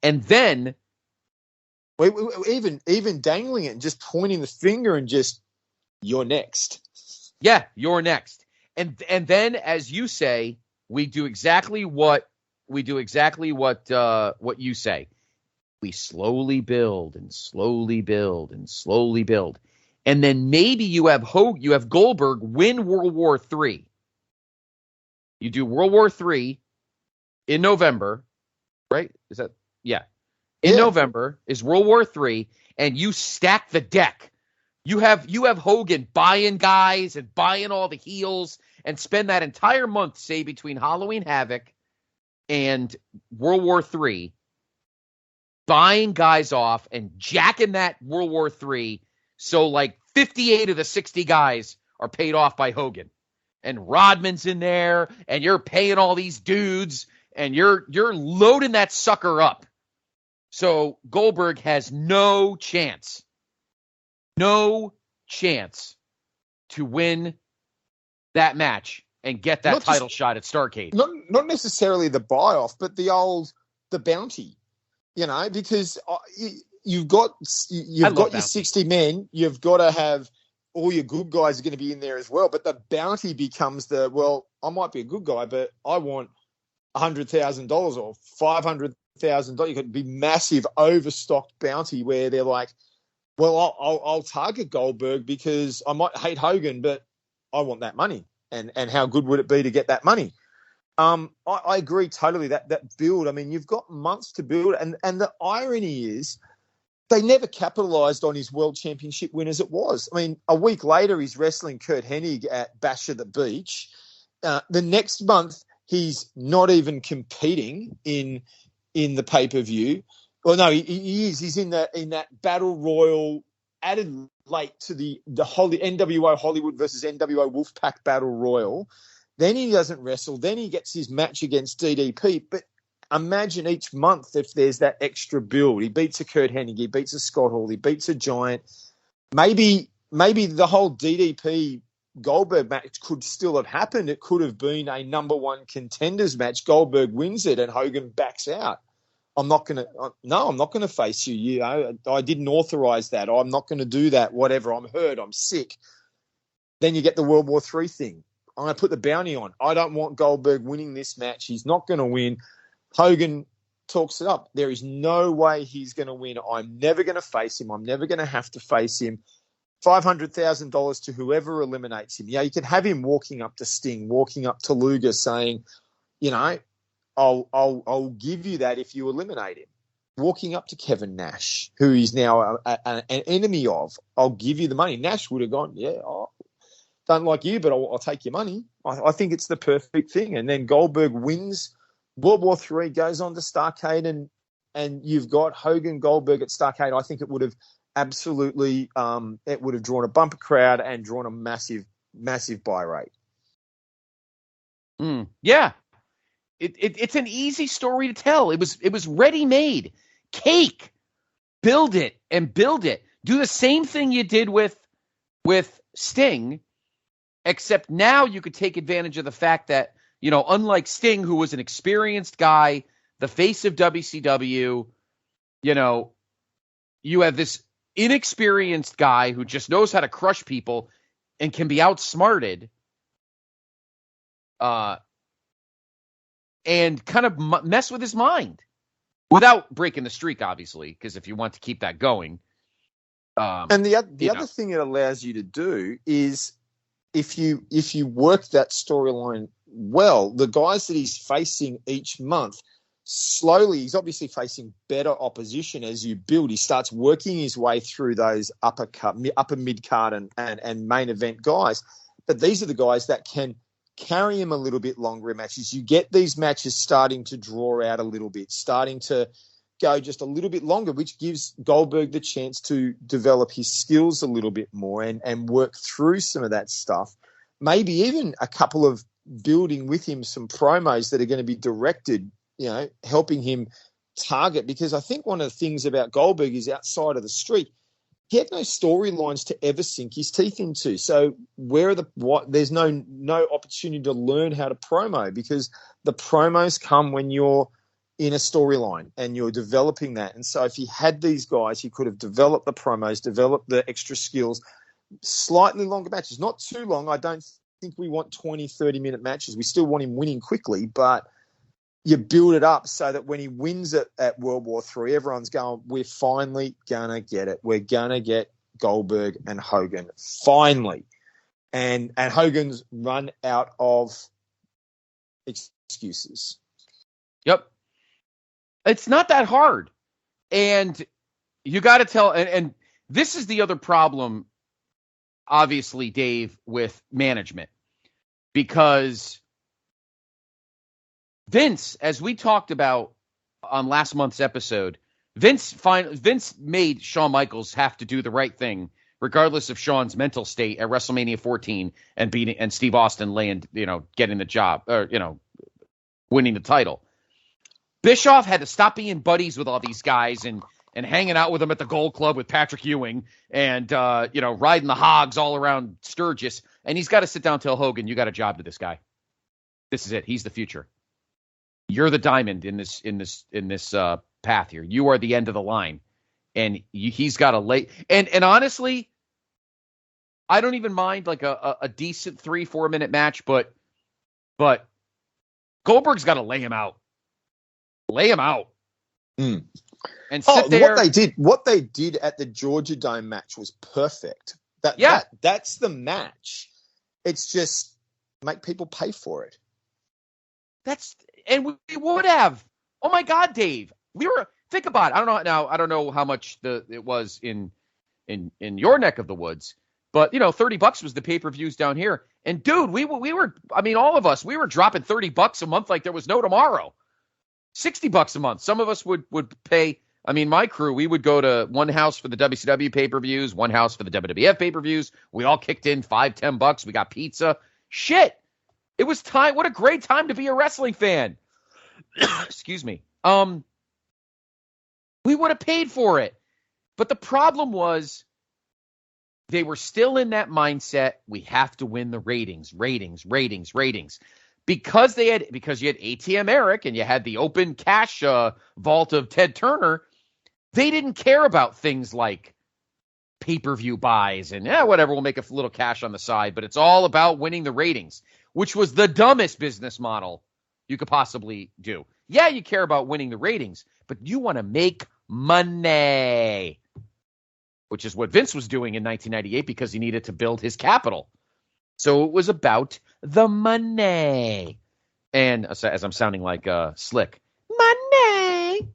And then... Even dangling it and just pointing the finger and just, you're next. Yeah, you're next. And then, as you say, we do exactly what you say. We slowly build and slowly build and slowly build. And then maybe you have Goldberg win World War III. You do World War III in November, right? Is that, yeah. In November is World War III, and you stack the deck. You have Hogan buying guys and buying all the heels, and spend that entire month, say, between Halloween Havoc and World War III, buying guys off and jacking that World War III, so like 58 of the 60 guys are paid off by Hogan. And Rodman's in there, and you're paying all these dudes, and you're loading that sucker up. So Goldberg has no chance to win that match and get that title shot at Starrcade. Not necessarily the buy-off, but the bounty. Because you've got your 60 men. You've got to have all your good guys are going to be in there as well. But the bounty becomes I might be a good guy, but I want $100,000 or $500,000. You could be massive overstocked bounty where they're like, well, I'll target Goldberg because I might hate Hogan, but I want that money. And how good would it be to get that money? I agree totally that build. I mean, you've got months to build, and the irony is they never capitalized on his world championship win as it was. I mean, a week later, he's wrestling Kurt Hennig at Bash at the Beach. The next month, he's not even competing in the pay-per-view. Well, no, he is. He's in that battle royal added late to the NWO Hollywood versus NWO Wolfpack battle royal. Then he doesn't wrestle. Then he gets his match against DDP. But imagine each month if there's that extra build. He beats a Kurt Hennig. He beats a Scott Hall. He beats a Giant. Maybe the whole DDP Goldberg match could still have happened. It could have been a number one contenders match. Goldberg wins it and Hogan backs out. I'm not going to face you. You know, I didn't authorize that. I'm not going to do that. Whatever. I'm hurt. I'm sick. Then you get the World War III thing. I'm going to put the bounty on. I don't want Goldberg winning this match. He's not going to win. Hogan talks it up. There is no way he's going to win. I'm never going to face him. I'm never going to have to face him. $500,000 to whoever eliminates him. Yeah, you could have him walking up to Sting, walking up to Luger saying, you know, I'll give you that if you eliminate him. Walking up to Kevin Nash, who he's now an enemy of, I'll give you the money. Nash would have gone, yeah, don't like you, but I'll take your money. I think it's the perfect thing. And then Goldberg wins World War III, goes on to Starrcade, and you've got Hogan Goldberg at Starrcade. I think it would have absolutely it would have drawn a bumper crowd and drawn a massive buy rate. Yeah. It's an easy story to tell. It was ready made. Cake. Build it and build it. Do the same thing you did with Sting, except now you could take advantage of the fact that, you know, unlike Sting, who was an experienced guy, the face of WCW, you know, you have this inexperienced guy who just knows how to crush people and can be outsmarted. And kind of mess with his mind without breaking the streak, obviously, because if you want to keep that going. And the other thing it allows you to do is if you work that storyline well, the guys that he's facing each month, slowly, he's obviously facing better opposition as you build. He starts working his way through those upper mid-card and main event guys. But these are the guys that can carry him a little bit longer in matches. You get these matches starting to draw out a little bit, starting to go just a little bit longer, which gives Goldberg the chance to develop his skills a little bit more and work through some of that stuff. Maybe even a couple of building with him some promos that are going to be directed, you know, helping him target. Because I think one of the things about Goldberg is outside of the streak, he had no storylines to ever sink his teeth into. So there's no opportunity to learn how to promo, because the promos come when you're in a storyline and you're developing that. And so if he had these guys, he could have developed the promos, developed the extra skills, slightly longer matches, not too long. I don't think we want 20, 30-minute matches. We still want him winning quickly, but you build it up so that when he wins it at World War III, everyone's going, we're finally going to get it. We're going to get Goldberg and Hogan, finally. And Hogan's run out of excuses. Yep. It's not that hard. And you got to tell, and this is the other problem, obviously, Dave, with management. Because Vince, as we talked about on last month's episode, Vince made Shawn Michaels have to do the right thing, regardless of Shawn's mental state at WrestleMania 14 and Steve Austin getting the job, or, winning the title. Bischoff had to stop being buddies with all these guys and hanging out with them at the Gold Club with Patrick Ewing and riding the hogs all around Sturgis. And he's got to sit down and tell Hogan, you got a job to this guy. This is it. He's the future. You're the diamond in this path here. You are the end of the line, and he's got to lay. And honestly, I don't even mind like a decent 3-4 minute match, but Goldberg's got to lay him out. Lay him out. Mm. And sit there. What they did at the Georgia Dome match was perfect. That's the match. It's just make people pay for it. And we would have. Oh my God, Dave. Think about it. I don't know how much it was in your neck of the woods, but $30 was the pay-per-views down here. And dude, we were, I mean, all of us, we were dropping $30 a month like there was no tomorrow. $60 a month. Some of us would pay. I mean, my crew, we would go to one house for the WCW pay-per-views, one house for the WWF pay-per-views. We all kicked in $5-10. We got pizza. Shit. It was time. What a great time to be a wrestling fan. Excuse me. We would have paid for it. But the problem was they were still in that mindset. We have to win the ratings. Because you had ATM Eric and you had the open cash vault of Ted Turner, they didn't care about things like pay-per-view buys and whatever, we'll make a little cash on the side, but it's all about winning the ratings, which was the dumbest business model you could possibly do. Yeah, you care about winning the ratings, but you want to make money, which is what Vince was doing in 1998 because he needed to build his capital. So it was about the money. And as I'm sounding like Slick, money.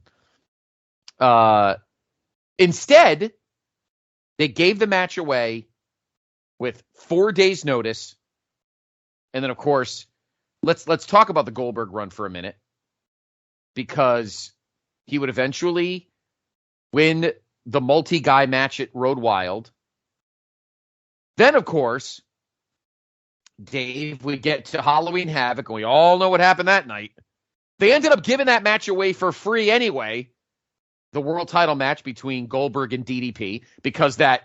Instead, they gave the match away with 4 days' notice. And then, of course, let's talk about the Goldberg run for a minute, because he would eventually win the multi-guy match at Road Wild. Then, of course, Dave, we get to Halloween Havoc, and we all know what happened that night. They ended up giving that match away for free anyway, the world title match between Goldberg and DDP, because that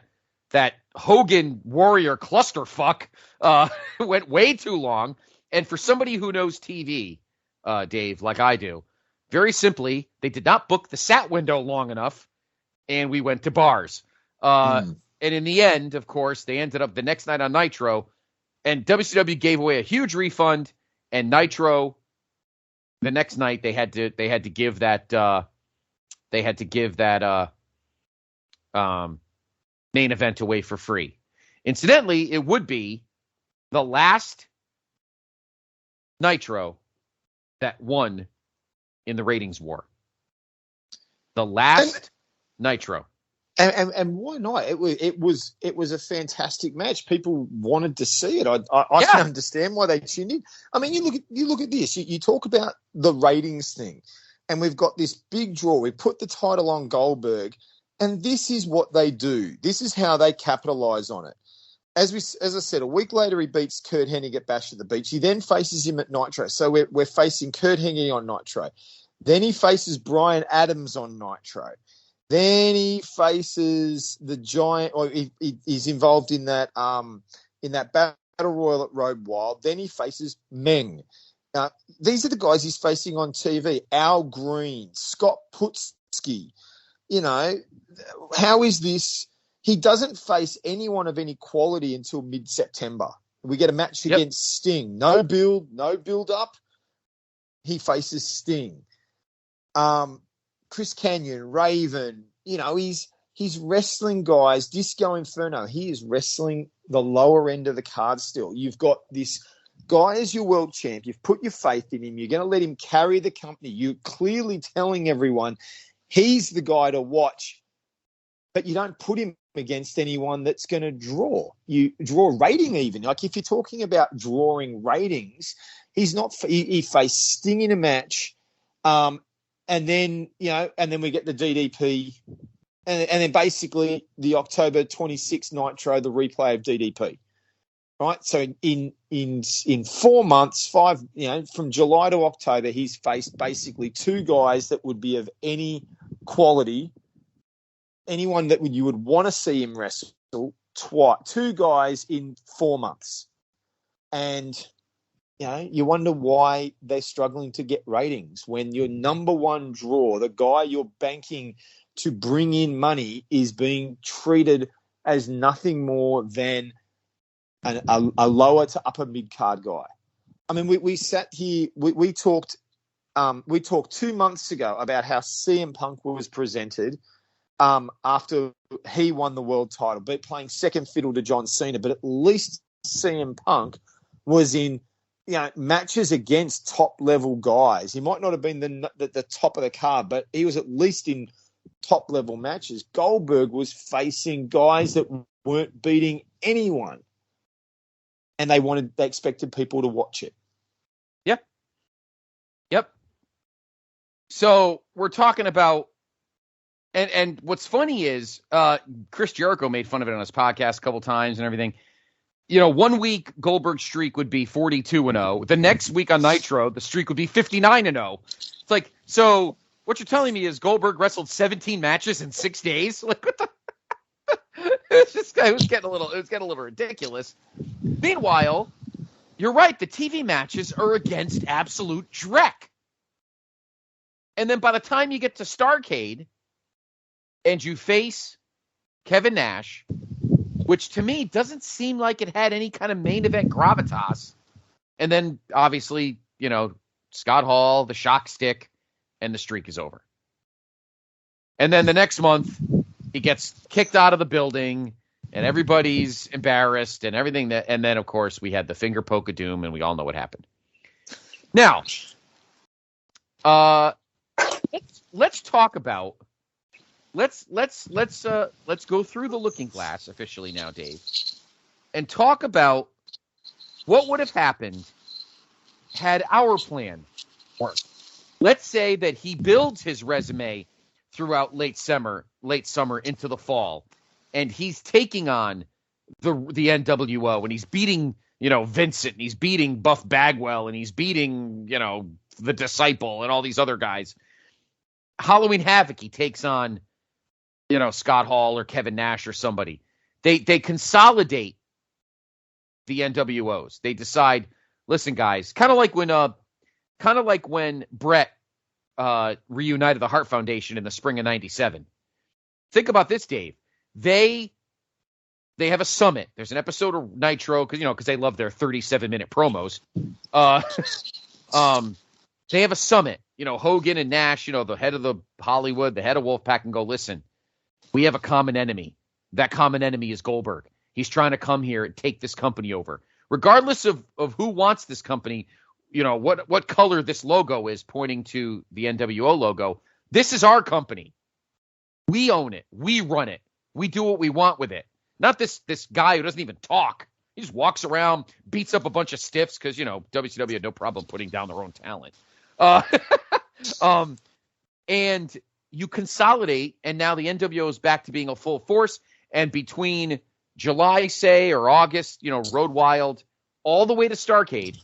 Hogan Warrior clusterfuck went way too long. And for somebody who knows TV, Dave, like I do, very simply, they did not book the sat window long enough, and we went to bars. And in the end, of course, they ended up the next night on Nitro, and WCW gave away a huge refund, and Nitro, the next night, they had to give that main event away for free. Incidentally, it would be the last Nitro that won in the ratings war. The last Nitro. And why not? It was a fantastic match. People wanted to see it. I can understand why they tuned in. I mean, you look at this. You talk about the ratings thing, and we've got this big draw. We put the title on Goldberg, and this is what they do. This is how they capitalize on it. As I said, a week later he beats Kurt Hennig at Bash at the Beach. He then faces him at Nitro. So we're facing Kurt Hennig on Nitro. Then he faces Bryan Adams on Nitro. Then he faces the Giant, or he's involved in that battle royal at Road Wild. Then he faces Meng. These are the guys he's facing on TV. Al Green, Scott Putski. How is this? He doesn't face anyone of any quality until mid-September. We get a match against Sting. No build up. He faces Sting. Chris Kanyon, Raven, he's wrestling guys. Disco Inferno, he is wrestling the lower end of the card still. You've got this guy as your world champ. You've put your faith in him. You're going to let him carry the company. You're clearly telling everyone he's the guy to watch, but you don't put him against anyone that's going to draw. You draw rating even. Like if you're talking about drawing ratings, he's not. He faced Sting in a match. And then we get the DDP, and then basically the October 26th Nitro, the replay of DDP, right? So in 4 months, from July to October, he's faced basically two guys that would be of any quality, anyone that you would want to see him wrestle. Two guys in 4 months, and you wonder why they're struggling to get ratings when your number one draw, the guy you're banking to bring in money, is being treated as nothing more than a lower to upper mid card guy. I mean, we sat here, we talked 2 months ago about how CM Punk was presented after he won the world title, but playing second fiddle to John Cena. But at least CM Punk was in matches against top level guys. He might not have been the top of the card, but he was at least in top level matches. Goldberg was facing guys that weren't beating anyone, and they expected people to watch it. Yep. So we're talking about, and what's funny is Chris Jericho made fun of it on his podcast a couple times and everything. 1 week Goldberg streak would be 42-0. The next week on Nitro, the streak would be 59-0. It's like, so what you're telling me is Goldberg wrestled 17 matches in 6 days? Like, what the? It was getting a little ridiculous. Meanwhile, you're right. The TV matches are against absolute dreck. And then by the time you get to Starrcade and you face Kevin Nash, which to me doesn't seem like it had any kind of main event gravitas. And then obviously, Scott Hall, the shock stick, and the streak is over. And then the next month, he gets kicked out of the building, and everybody's embarrassed and everything. And then, of course, we had the finger poke of doom, and we all know what happened. Now, let's talk about. Let's go through the looking glass officially now, Dave, and talk about what would have happened had our plan worked. Let's say that he builds his resume throughout late summer into the fall, and he's taking on the NWO, and he's beating Vincent, and he's beating Buff Bagwell, and he's beating the Disciple and all these other guys. Halloween Havoc, he takes on Scott Hall or Kevin Nash or somebody. They consolidate the NWOs. They decide, listen, guys, kind of like when Brett reunited the Hart Foundation in the spring of '97. Think about this, Dave. They have a summit. There's an episode of Nitro because they love their 37-minute promos. They have a summit. Hogan and Nash, the head of the Hollywood, the head of Wolfpack, and go, listen, we have a common enemy. That common enemy is Goldberg. He's trying to come here and take this company over. Regardless of who wants this company, what color this logo is pointing to the NWO logo, this is our company. We own it. We run it. We do what we want with it. Not this guy who doesn't even talk. He just walks around, beats up a bunch of stiffs because, WCW had no problem putting down their own talent. And you consolidate, and now the NWO is back to being a full force. And between July, say, or August, Road Wild, all the way to Starrcade,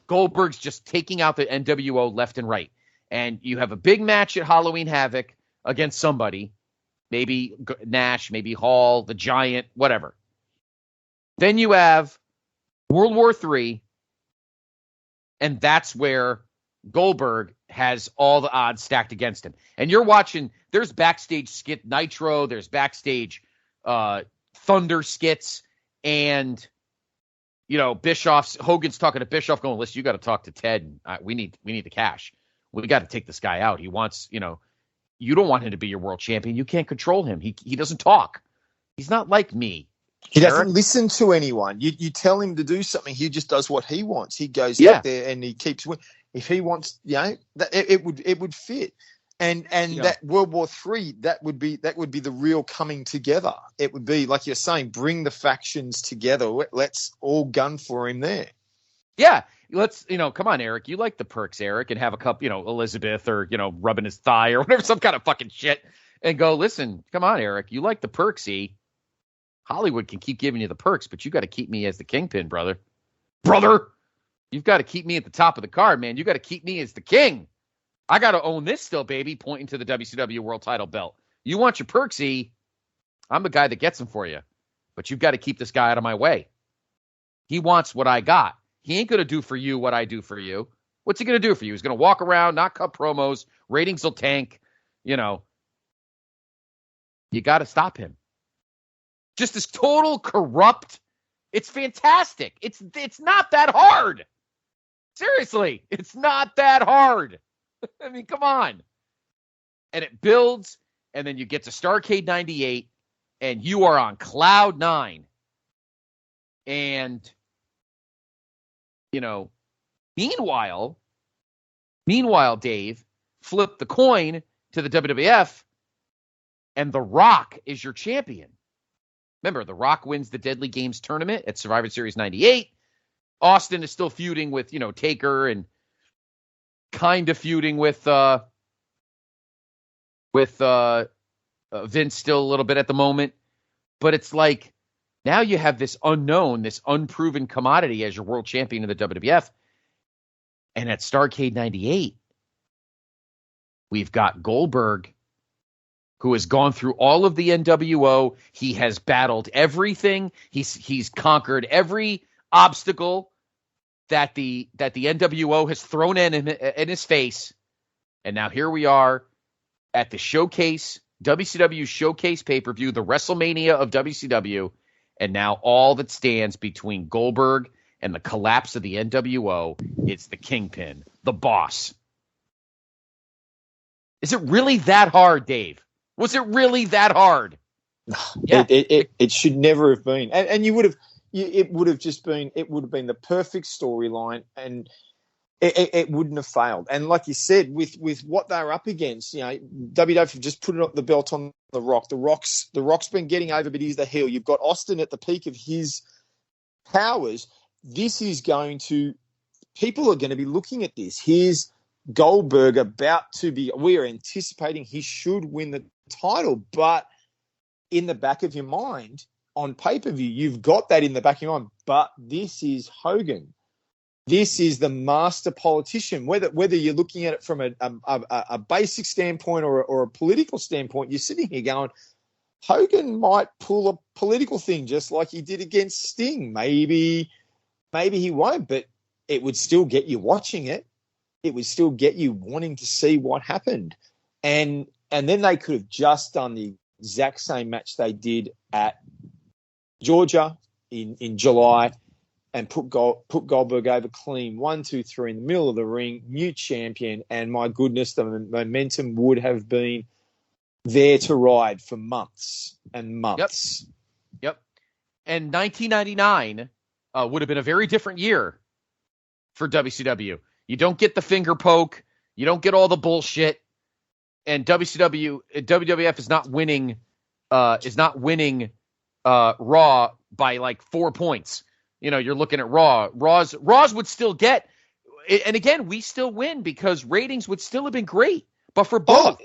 Goldberg's just taking out the NWO left and right. And you have a big match at Halloween Havoc against somebody, maybe Nash, maybe Hall, the Giant, whatever. Then you have World War III, and that's where Goldberg has all the odds stacked against him. And you're watching, there's backstage skit Nitro, there's backstage Thunder skits, and Hogan's talking to Bischoff going, listen, you got to talk to Ted. We need the cash. We got to take this guy out. He wants, you don't want him to be your world champion. You can't control him. He doesn't talk. He's not like me. He doesn't listen to anyone. You tell him to do something, he just does what he wants. He goes out there and he keeps winning. If he wants, it would fit. And that World War III, that would be the real coming together. It would be, like you're saying, bring the factions together. Let's all gun for him there. Yeah. Let's, come on, Eric. You like the perks, Eric, and have a cup, Elizabeth or, rubbing his thigh or whatever, some kind of fucking shit, and go, listen, come on, Eric. You like the perks, see? Hollywood can keep giving you the perks, but you got to keep me as the kingpin, brother. You've got to keep me at the top of the card, man. You got to keep me as the king. I got to own this still, baby, pointing to the WCW world title belt. You want your perks, E? I'm the guy that gets them for you, but you've got to keep this guy out of my way. He wants what I got. He ain't going to do for you what I do for you. What's he going to do for you? He's going to walk around, not cut promos, ratings will tank. You got to stop him. Just this total corrupt, It's fantastic. It's not that hard. Seriously, it's not that hard. I mean, come on. And it builds, and then you get to Starrcade 98, and you are on cloud 9. And, meanwhile, Dave, flip the coin to the WWF, and The Rock is your champion. Remember, The Rock wins the Deadly Games tournament at Survivor Series 98. Austin is still feuding with, Taker, and kind of feuding with Vince still a little bit at the moment. But it's like, now you have this unknown, this unproven commodity as your world champion of the WWF. And at Starrcade 98, we've got Goldberg, who has gone through all of the NWO. He has battled everything. He's conquered every obstacle that the NWO has thrown in his face. And now here we are at the Showcase, WCW Showcase pay-per-view, the WrestleMania of WCW. And now all that stands between Goldberg and the collapse of the NWO is the Kingpin, the boss. Is it really that hard, Dave? Was it really that hard? Yeah. It should never have been. And it would have been the perfect storyline, and it wouldn't have failed. And like you said, with what they're up against, WWF have just put the belt on The Rock. The Rock's been getting over, but he's the heel. You've got Austin at the peak of his powers. People are going to be looking at this. Here's Goldberg we are anticipating he should win the title, but in the back of your mind, on pay-per-view, you've got that in the back of your mind, but this is Hogan. This is the master politician. Whether you're looking at it from a basic standpoint or a political standpoint, you're sitting here going, Hogan might pull a political thing just like he did against Sting. Maybe he won't, but it would still get you watching it. It would still get you wanting to see what happened. And then they could have just done the exact same match they did at Georgia in July and put Goldberg over clean, 1, 2, 3 in the middle of the ring, new champion, and my goodness, the momentum would have been there to ride for months and months. Yep. And 1999 would have been a very different year for WCW. You don't get the finger poke. You don't get all the bullshit. And WWF is not winning Raw by like 4 points. You're looking at Raw. Raws would still get, and again, we still win because ratings would still have been great. But for both,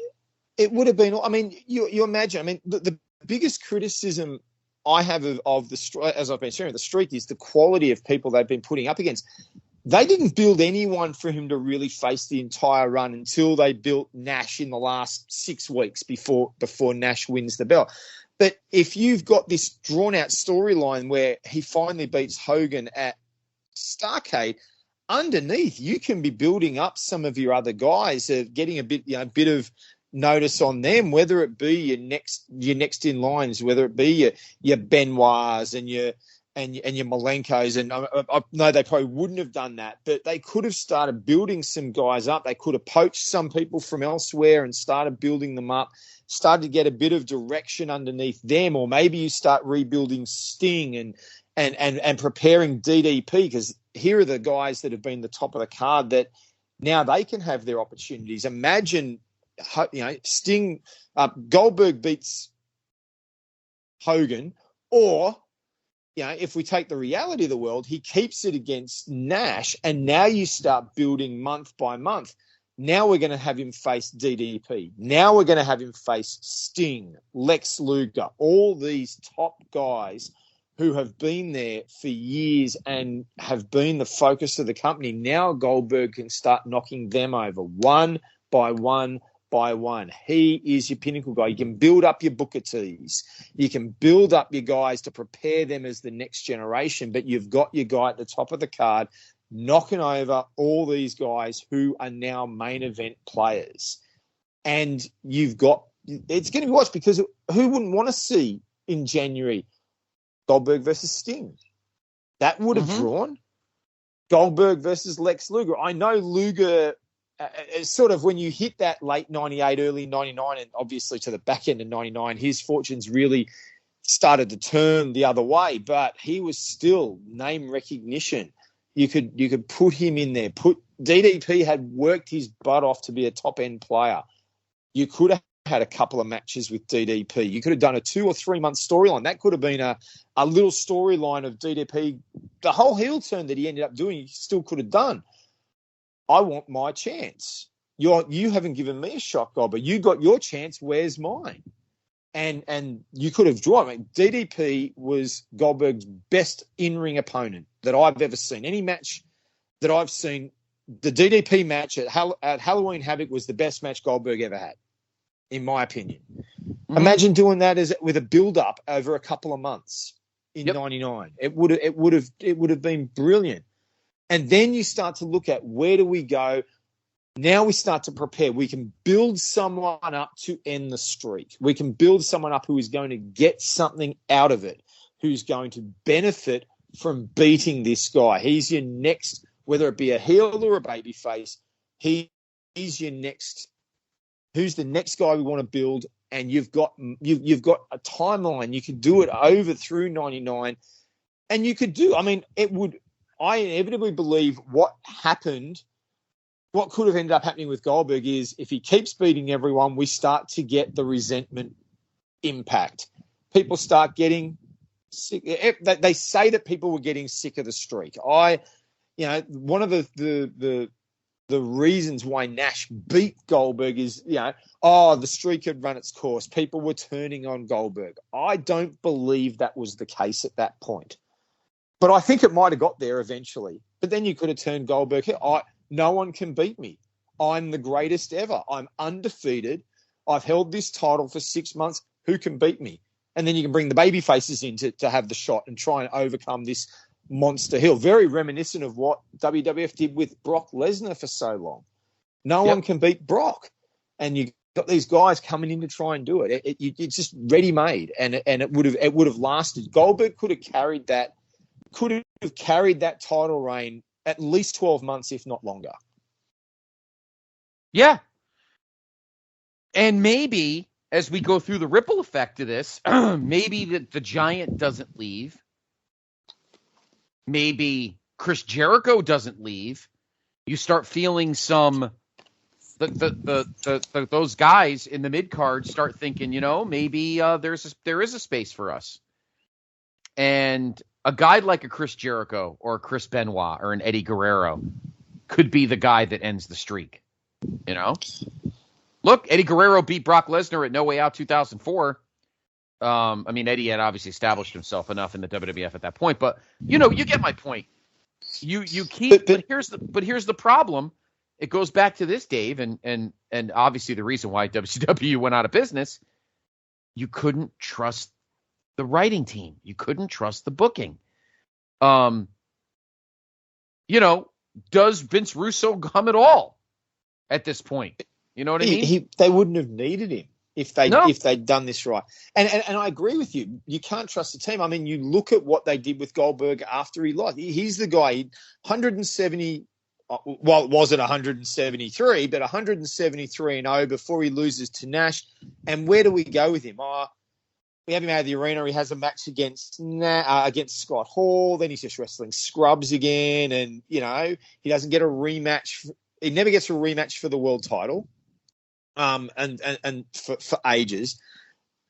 it would have been. I mean, you imagine. I mean, the biggest criticism I have of the, as I've been sharing, the Streak is the quality of people they've been putting up against. They didn't build anyone for him to really face the entire run until they built Nash in the last 6 weeks before Nash wins the belt. But if you've got this drawn-out storyline where he finally beats Hogan at Starrcade, underneath you can be building up some of your other guys, getting a bit of notice on them, whether it be your next in lines, whether it be your Benoits and your Malenkos. And I know they probably wouldn't have done that, but they could have started building some guys up. They could have poached some people from elsewhere and started building them up, started to get a bit of direction underneath them. Or maybe you start rebuilding Sting and preparing DDP, because here are the guys that have been the top of the card that now they can have their opportunities. Imagine, Sting, Goldberg beats Hogan, or if we take the reality of the world, he keeps it against Nash, and now you start building month by month. Now we're going to have him face DDP. Now we're going to have him face Sting, Lex Luger, all these top guys who have been there for years and have been the focus of the company. Now Goldberg can start knocking them over one by one by one. He is your pinnacle guy. You can build up your Booker T's. You can build up your guys to prepare them as the next generation, but you've got your guy at the top of the card knocking over all these guys who are now main event players. And it's going to be watched, because who wouldn't want to see in January Goldberg versus Sting? That would have drawn Goldberg versus Lex Luger. I know Luger, sort of when you hit that late 98, early 99, and obviously to the back end of 99, his fortunes really started to turn the other way, but he was still name recognition. You could put him in there. DDP had worked his butt off to be a top-end player. You could have had a couple of matches with DDP. You could have done a 2 or 3 month storyline. That could have been a little storyline of DDP. The whole heel turn that he ended up doing, he still could have done. I want my chance. You haven't given me a shot, Goldberg. You got your chance. Where's mine? And you could have drawn. I mean, DDP was Goldberg's best in-ring opponent that I've ever seen. Any match that I've seen, the DDP match at Halloween Havoc was the best match Goldberg ever had, in my opinion. Mm-hmm. Imagine doing that with a build-up over a couple of months in '99. It would have been brilliant. And then you start to look at, where do we go? Now we start to prepare. We can build someone up to end the streak. We can build someone up who is going to get something out of it, who's going to benefit from beating this guy. He's your next, whether it be a heel or a babyface, he's your next. Who's the next guy we want to build? And you've got a timeline. You could do it over through 99, and you could do. I mean, I inevitably believe what could have ended up happening with Goldberg is, if he keeps beating everyone, we start to get the resentment impact. People start getting sick. They say that people were getting sick of the streak. One of the reasons why Nash beat Goldberg is, the streak had run its course. People were turning on Goldberg. I don't believe that was the case at that point. But I think it might have got there eventually. But then you could have turned Goldberg. No one can beat me. I'm the greatest ever. I'm undefeated. I've held this title for 6 months. Who can beat me? And then you can bring the baby faces in to have the shot and try and overcome this monster heel. Very reminiscent of what WWF did with Brock Lesnar for so long. No one can beat Brock. And you got these guys coming in to try and do it. It's just ready-made. And it would have lasted. Goldberg could have carried that title reign at least 12 months, if not longer. Yeah. And maybe as we go through the ripple effect of this, maybe the Giant doesn't leave. Maybe Chris Jericho doesn't leave. You start feeling those guys in the mid card start thinking, maybe there is a space for us. And a guy like a Chris Jericho or a Chris Benoit or an Eddie Guerrero could be the guy that ends the streak. Look, Eddie Guerrero beat Brock Lesnar at No Way Out 2004. Eddie had obviously established himself enough in the WWF at that point, but you get my point. You keep, but here's the problem. It goes back to this, Dave, and obviously the reason why WCW went out of business. You couldn't trust the writing team. You couldn't trust the booking. Does Vince Russo come at all at this point? You know what I mean? They wouldn't have needed him if they'd done this right. And I agree with you. You can't trust the team. I mean, you look at what they did with Goldberg after he lost. He's the guy, 170. Well, it wasn't 173, but 173-0 before he loses to Nash. And where do we go with him? We have him out of the arena. He has a match against Scott Hall. Then he's just wrestling scrubs again. And, he doesn't get a rematch. He never gets a rematch for the world title and for ages.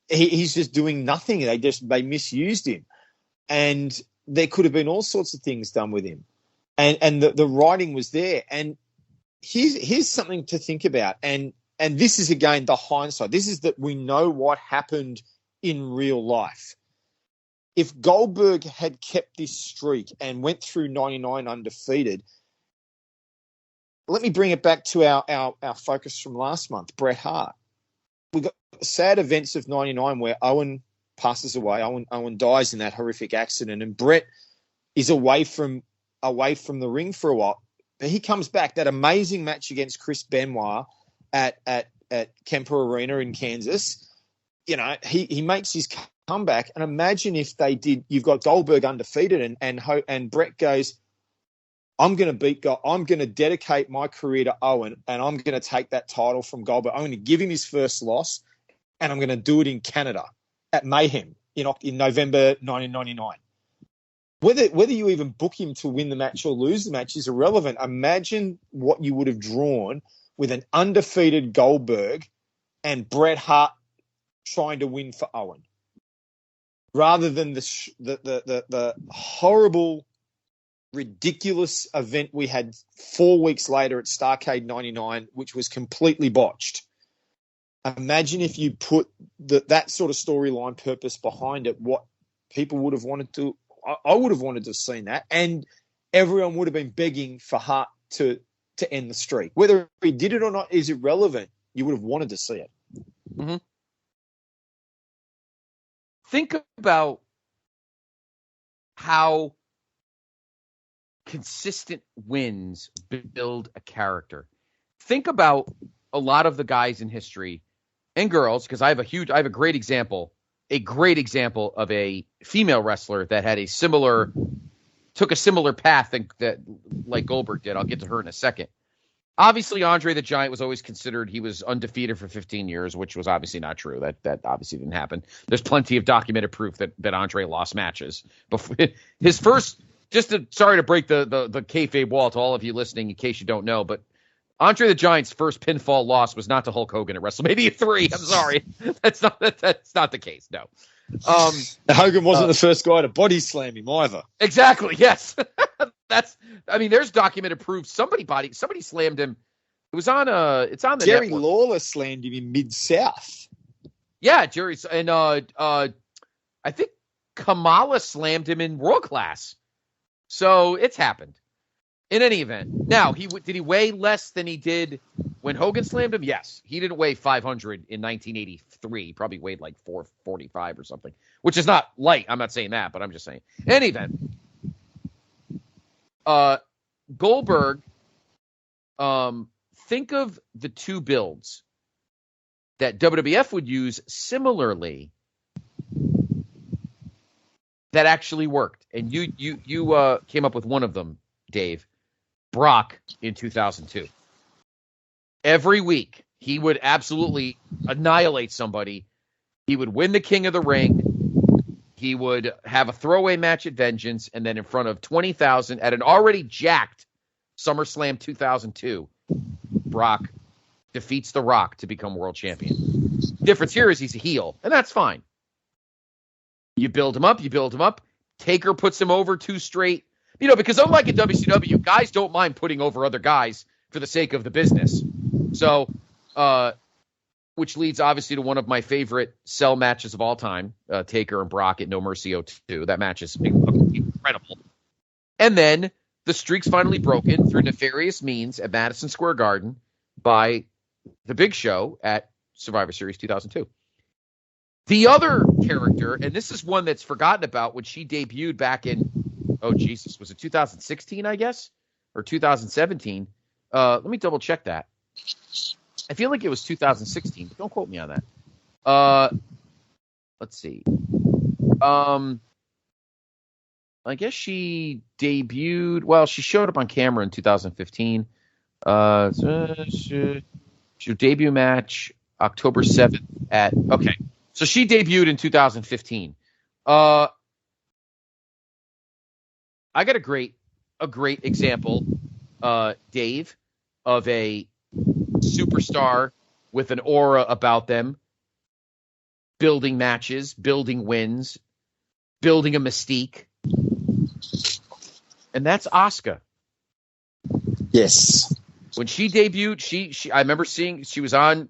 He's just doing nothing. They misused him. And there could have been all sorts of things done with him. And the writing was there. And here's something to think about. And this is, again, the hindsight. This is that we know what happened in real life. If Goldberg had kept this streak and went through 99 undefeated, let me bring it back to our focus from last month, Bret Hart. We got the sad events of 99 where Owen passes away. Owen dies in that horrific accident, and Bret is away from the ring for a while. But he comes back. That amazing match against Chris Benoit at Kemper Arena in Kansas. He makes his comeback. And imagine if they did. You've got Goldberg undefeated, and Brett goes, I'm going to dedicate my career to Owen, and I'm going to take that title from Goldberg. I'm going to give him his first loss, and I'm going to do it in Canada at Mayhem in November 1999. Whether you even book him to win the match or lose the match is irrelevant. Imagine what you would have drawn with an undefeated Goldberg and Bret Hart trying to win for Owen, rather than the horrible, ridiculous event we had 4 weeks later at Starrcade 99, which was completely botched. Imagine if you put that sort of storyline purpose behind it, what people would have wanted to. I would have wanted to have seen that, and everyone would have been begging for Hart to end the streak. Whether he did it or not is irrelevant. You would have wanted to see it. Mm-hmm. Think about how consistent wins build a character. Think about a lot of the guys in history and girls, because I have a great example of a female wrestler that had took a similar path that like Goldberg did. I'll get to her in a second. Obviously, Andre the Giant was always considered, he was undefeated for 15 years, which was obviously not true. That obviously didn't happen. There's plenty of documented proof that Andre lost matches. Before his first, sorry to break the kayfabe wall to all of you listening in case you don't know, but Andre the Giant's first pinfall loss was not to Hulk Hogan at WrestleMania 3. I'm sorry. That's not the case, no. Hogan wasn't the first guy to body slam him either. Exactly, yes. There's documented proof somebody slammed him. It's on the Jerry network. Lawler slammed him in Mid-South. Yeah, Jerry, and I think Kamala slammed him in World Class. So it's happened. In any event, now did he weigh less than he did when Hogan slammed him? Yes, he didn't weigh 500 in 1983. He probably weighed like 445 or something, which is not light. I'm not saying that, but I'm just saying. In any event, Goldberg. Think of the two builds that WWF would use similarly that actually worked, and you came up with one of them, Dave. Brock in 2002. Every week, he would absolutely annihilate somebody. He would win the King of the Ring. He would have a throwaway match at Vengeance, and then in front of 20,000 at an already jacked SummerSlam 2002, Brock defeats The Rock to become world champion. Difference here is he's a heel, and that's fine. You build him up. Taker puts him over 2 straight. Because unlike in WCW, guys don't mind putting over other guys for the sake of the business. So, which leads obviously to one of my favorite cell matches of all time, Taker and Brock at No Mercy 02. That match is incredible. And then the streak's finally broken through nefarious means at Madison Square Garden by the Big Show at Survivor Series 2002. The other character, and this is one that's forgotten about when she debuted back in, was it 2016, I guess? Or 2017? Let me double check that. I feel like it was 2016, but don't quote me on that. Let's see. I guess she debuted, she showed up on camera in 2015. She debut match October 7th so she debuted in 2015. I got a great example, Dave, of a superstar with an aura about them, building matches, building wins, building a mystique, and that's Asuka. Yes. When she debuted, I remember seeing she was on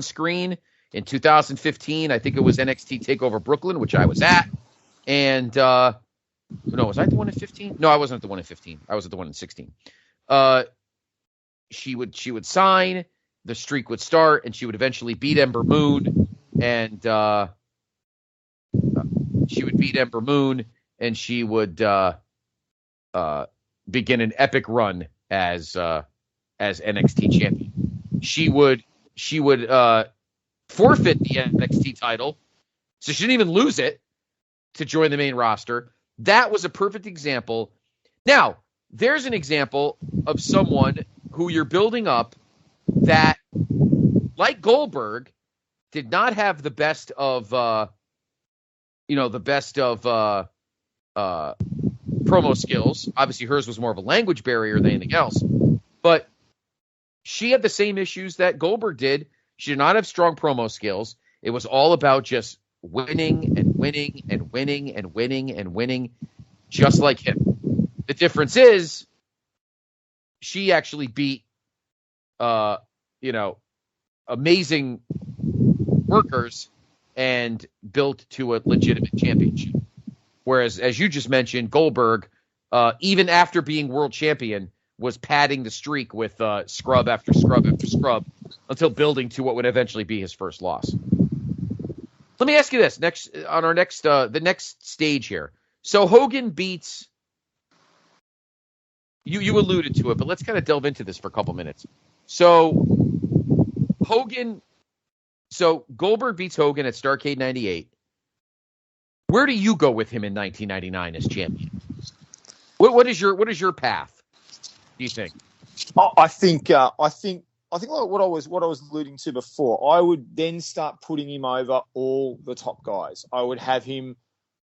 screen in 2015. I think it was NXT TakeOver Brooklyn, which I was at, and no, was I the one in 15? No, I wasn't at the one in 15. I was at the one in 16. She would sign, the streak would start, and she would eventually beat Ember Moon, and she would begin an epic run as NXT champion. She would forfeit the NXT title So she didn't even lose it to join the main roster. That was a perfect example. Now, there's an example of someone who you're building up that, like Goldberg, did not have the best of, promo skills. Obviously, hers was more of a language barrier than anything else. But she had the same issues that Goldberg did. She did not have strong promo skills. It was all about just winning and winning and winning and winning and winning, just like him. The difference is she actually beat, amazing workers and built to a legitimate championship. Whereas, as you just mentioned, Goldberg, even after being world champion, was padding the streak with scrub after scrub after scrub until building to what would eventually be his first loss. Let me ask you this the next stage here. So Hogan beats you alluded to it, but let's kind of delve into this for a couple minutes. So Goldberg beats Hogan at Starrcade 98. Where do you go with him in 1999 as champion? What is your path? Do you think? I think like what I was alluding to before. I would then start putting him over all the top guys. I would have him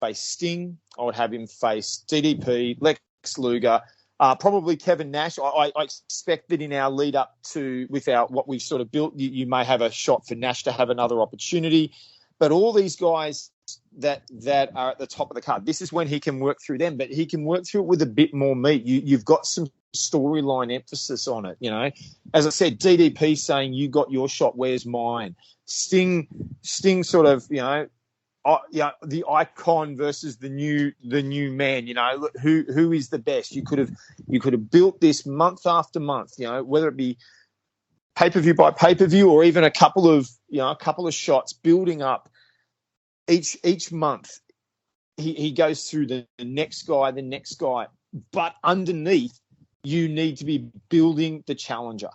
face Sting. I would have him face DDP, Lex Luger, probably Kevin Nash. I expect that in our lead up to what we've sort of built, you may have a shot for Nash to have another opportunity. But all these guys that are at the top of the card, this is when he can work through them, but he can work through it with a bit more meat. You've got some storyline emphasis on it, As I said, DDP saying, you got your shot, where's mine? Sting sort of, the icon versus the new man, who is the best? You could have built this month after month, whether it be pay-per-view by pay-per-view or even a couple of shots building up each month. He goes through the next guy, but underneath you need to be building the challenger.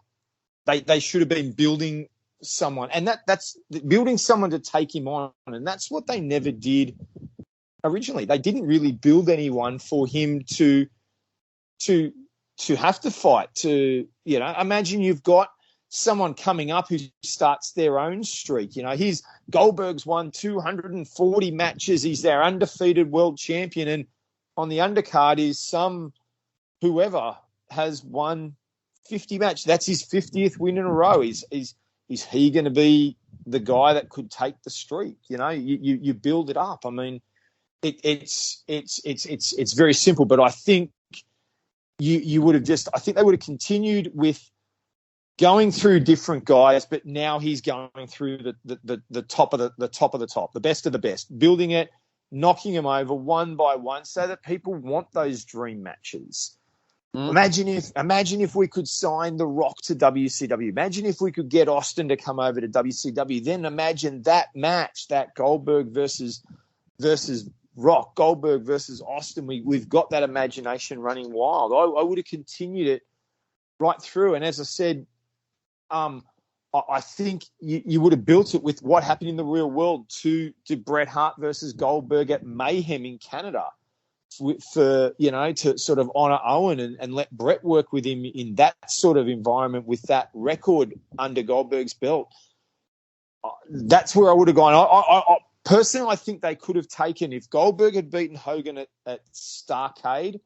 They should have been building someone, and that's building someone to take him on, and that's what they never did originally. They didn't really build anyone for him to have to fight. Imagine you've got someone coming up who starts their own streak. Goldberg's won 240 matches. He's their undefeated world champion, and on the undercard is whoever has won 50 matches. That's his 50th win in a row. Is he going to be the guy that could take the streak? You build it up. I mean, it's very simple, but I think you would have I think they would have continued with going through different guys, but now he's going through the top of the top, the best of the best, building it, knocking him over one by one so that people want those dream matches. Imagine if we could sign The Rock to WCW. Imagine if we could get Austin to come over to WCW. Then imagine that match, that Goldberg versus Rock, Goldberg versus Austin. We've got that imagination running wild. I would have continued it right through. And as I said, I think you would have built it with what happened in the real world to Bret Hart versus Goldberg at Mayhem in Canada. To sort of honour Owen and let Bret work with him in that sort of environment with that record under Goldberg's belt. That's where I would have gone. I personally, I think they could have taken, if Goldberg had beaten Hogan at Starrcade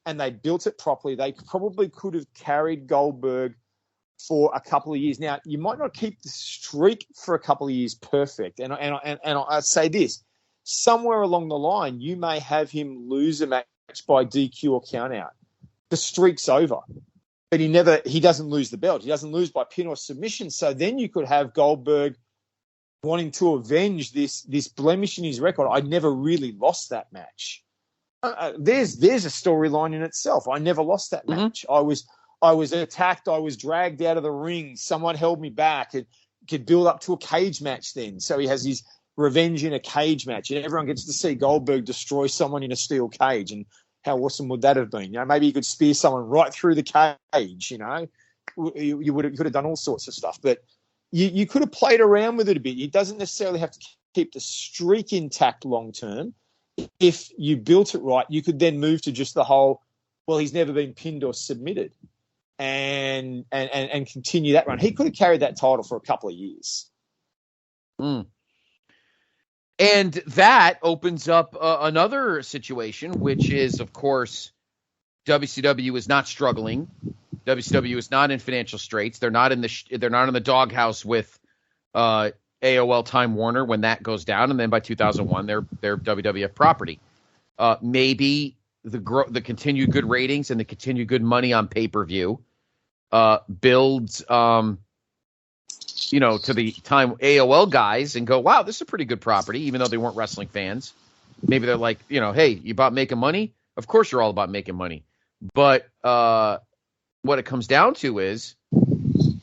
and they built it properly, they probably could have carried Goldberg for a couple of years. Now, you might not keep the streak for a couple of years perfect. And I say this, somewhere along the line, you may have him lose a match by DQ or count out. The streak's over, but he doesn't lose the belt. He doesn't lose by pin or submission. So then you could have Goldberg wanting to avenge this blemish in his record. I never really lost that match. There's a storyline in itself. I never lost that match. I was attacked. I was dragged out of the ring. Someone held me back. It could build up to a cage match then. So he has his revenge in a cage match, and everyone gets to see Goldberg destroy someone in a steel cage. And how awesome would that have been? Maybe you could spear someone right through the cage. You could have done all sorts of stuff. But you could have played around with it a bit. It doesn't necessarily have to keep the streak intact long term. If you built it right, you could then move to just the whole, well, he's never been pinned or submitted, and continue that run. He could have carried that title for a couple of years. Mm. And that opens up another situation, which is, of course, WCW is not struggling. WCW is not in financial straits. They're not in the doghouse with AOL Time Warner when that goes down, and then by 2001 they're WWF property. Maybe the continued good ratings and the continued good money on pay-per-view builds to the time AOL guys and go, wow, this is a pretty good property, even though they weren't wrestling fans. Maybe they're like, hey, you about making money? Of course you're all about making money. But what it comes down to is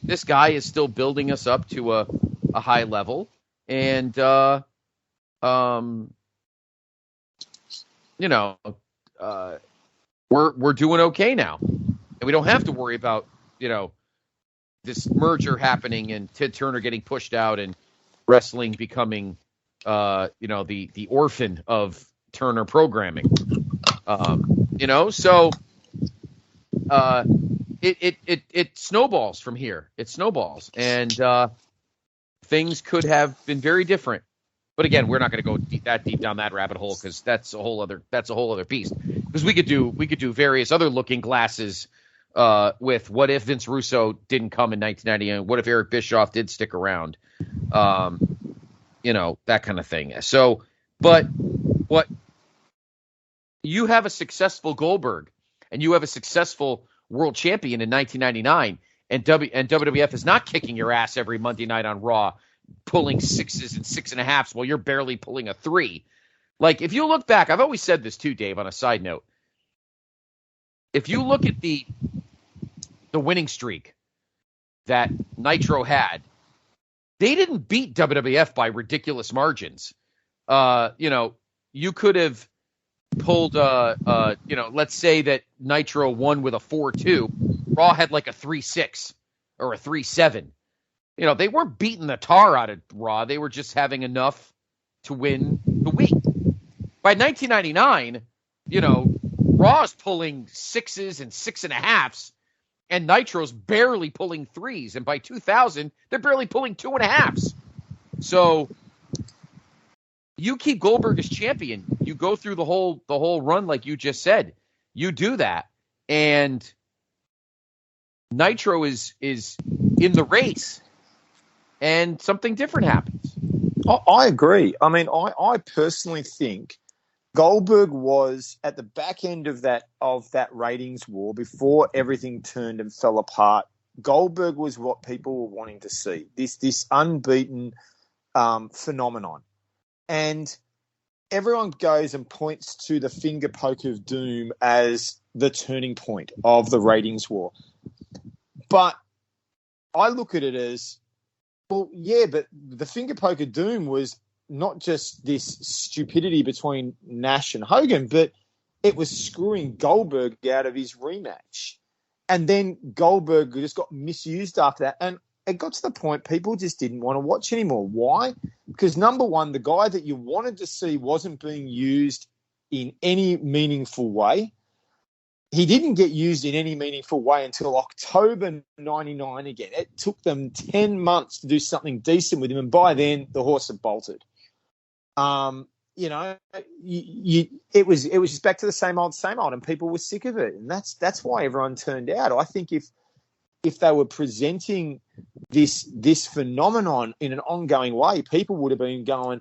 this guy is still building us up to a high level, and we're doing okay now, and we don't have to worry about this merger happening and Ted Turner getting pushed out and wrestling becoming the orphan of Turner programming. So it snowballs from here. It snowballs, and things could have been very different. But again, we're not going to go that deep down that rabbit hole because that's a whole other piece. Because we could do various other looking glasses with what if Vince Russo didn't come in 1999? What if Eric Bischoff did stick around? That kind of thing. So, but what you have a successful Goldberg and you have a successful world champion in 1999, and WWF is not kicking your ass every Monday night on Raw, pulling 6s and 6.5s while you're barely pulling a 3. Like, if you look back, I've always said this too, Dave, on a side note. If you look at the winning streak that Nitro had, they didn't beat WWF by ridiculous margins. You could have pulled, let's say that Nitro won with a 4-2. Raw had like a 3-6 or a 3-7. They weren't beating the tar out of Raw. They were just having enough to win the week. By 1999, Raw's pulling 6s and 6.5s, and Nitro's barely pulling 3s. And by 2000, they're barely pulling 2.5s. So you keep Goldberg as champion. You go through the whole run like you just said. You do that, and Nitro is in the race, and something different happens. I agree. I mean, I personally think Goldberg was at the back end of that ratings war before everything turned and fell apart. Goldberg was what people were wanting to see. This unbeaten phenomenon. And everyone goes and points to the finger poke of doom as the turning point of the ratings war. But I look at it as, well, yeah, but the finger poke of doom was not just this stupidity between Nash and Hogan, but it was screwing Goldberg out of his rematch. And then Goldberg just got misused after that. And it got to the point people just didn't want to watch anymore. Why? Because, number one, the guy that you wanted to see wasn't being used in any meaningful way. He didn't get used in any meaningful way until October 99 again. It took them 10 months to do something decent with him, and by then the horse had bolted. It was just back to the same old, and people were sick of it, and that's why everyone turned out. I think if they were presenting this phenomenon in an ongoing way, people would have been going,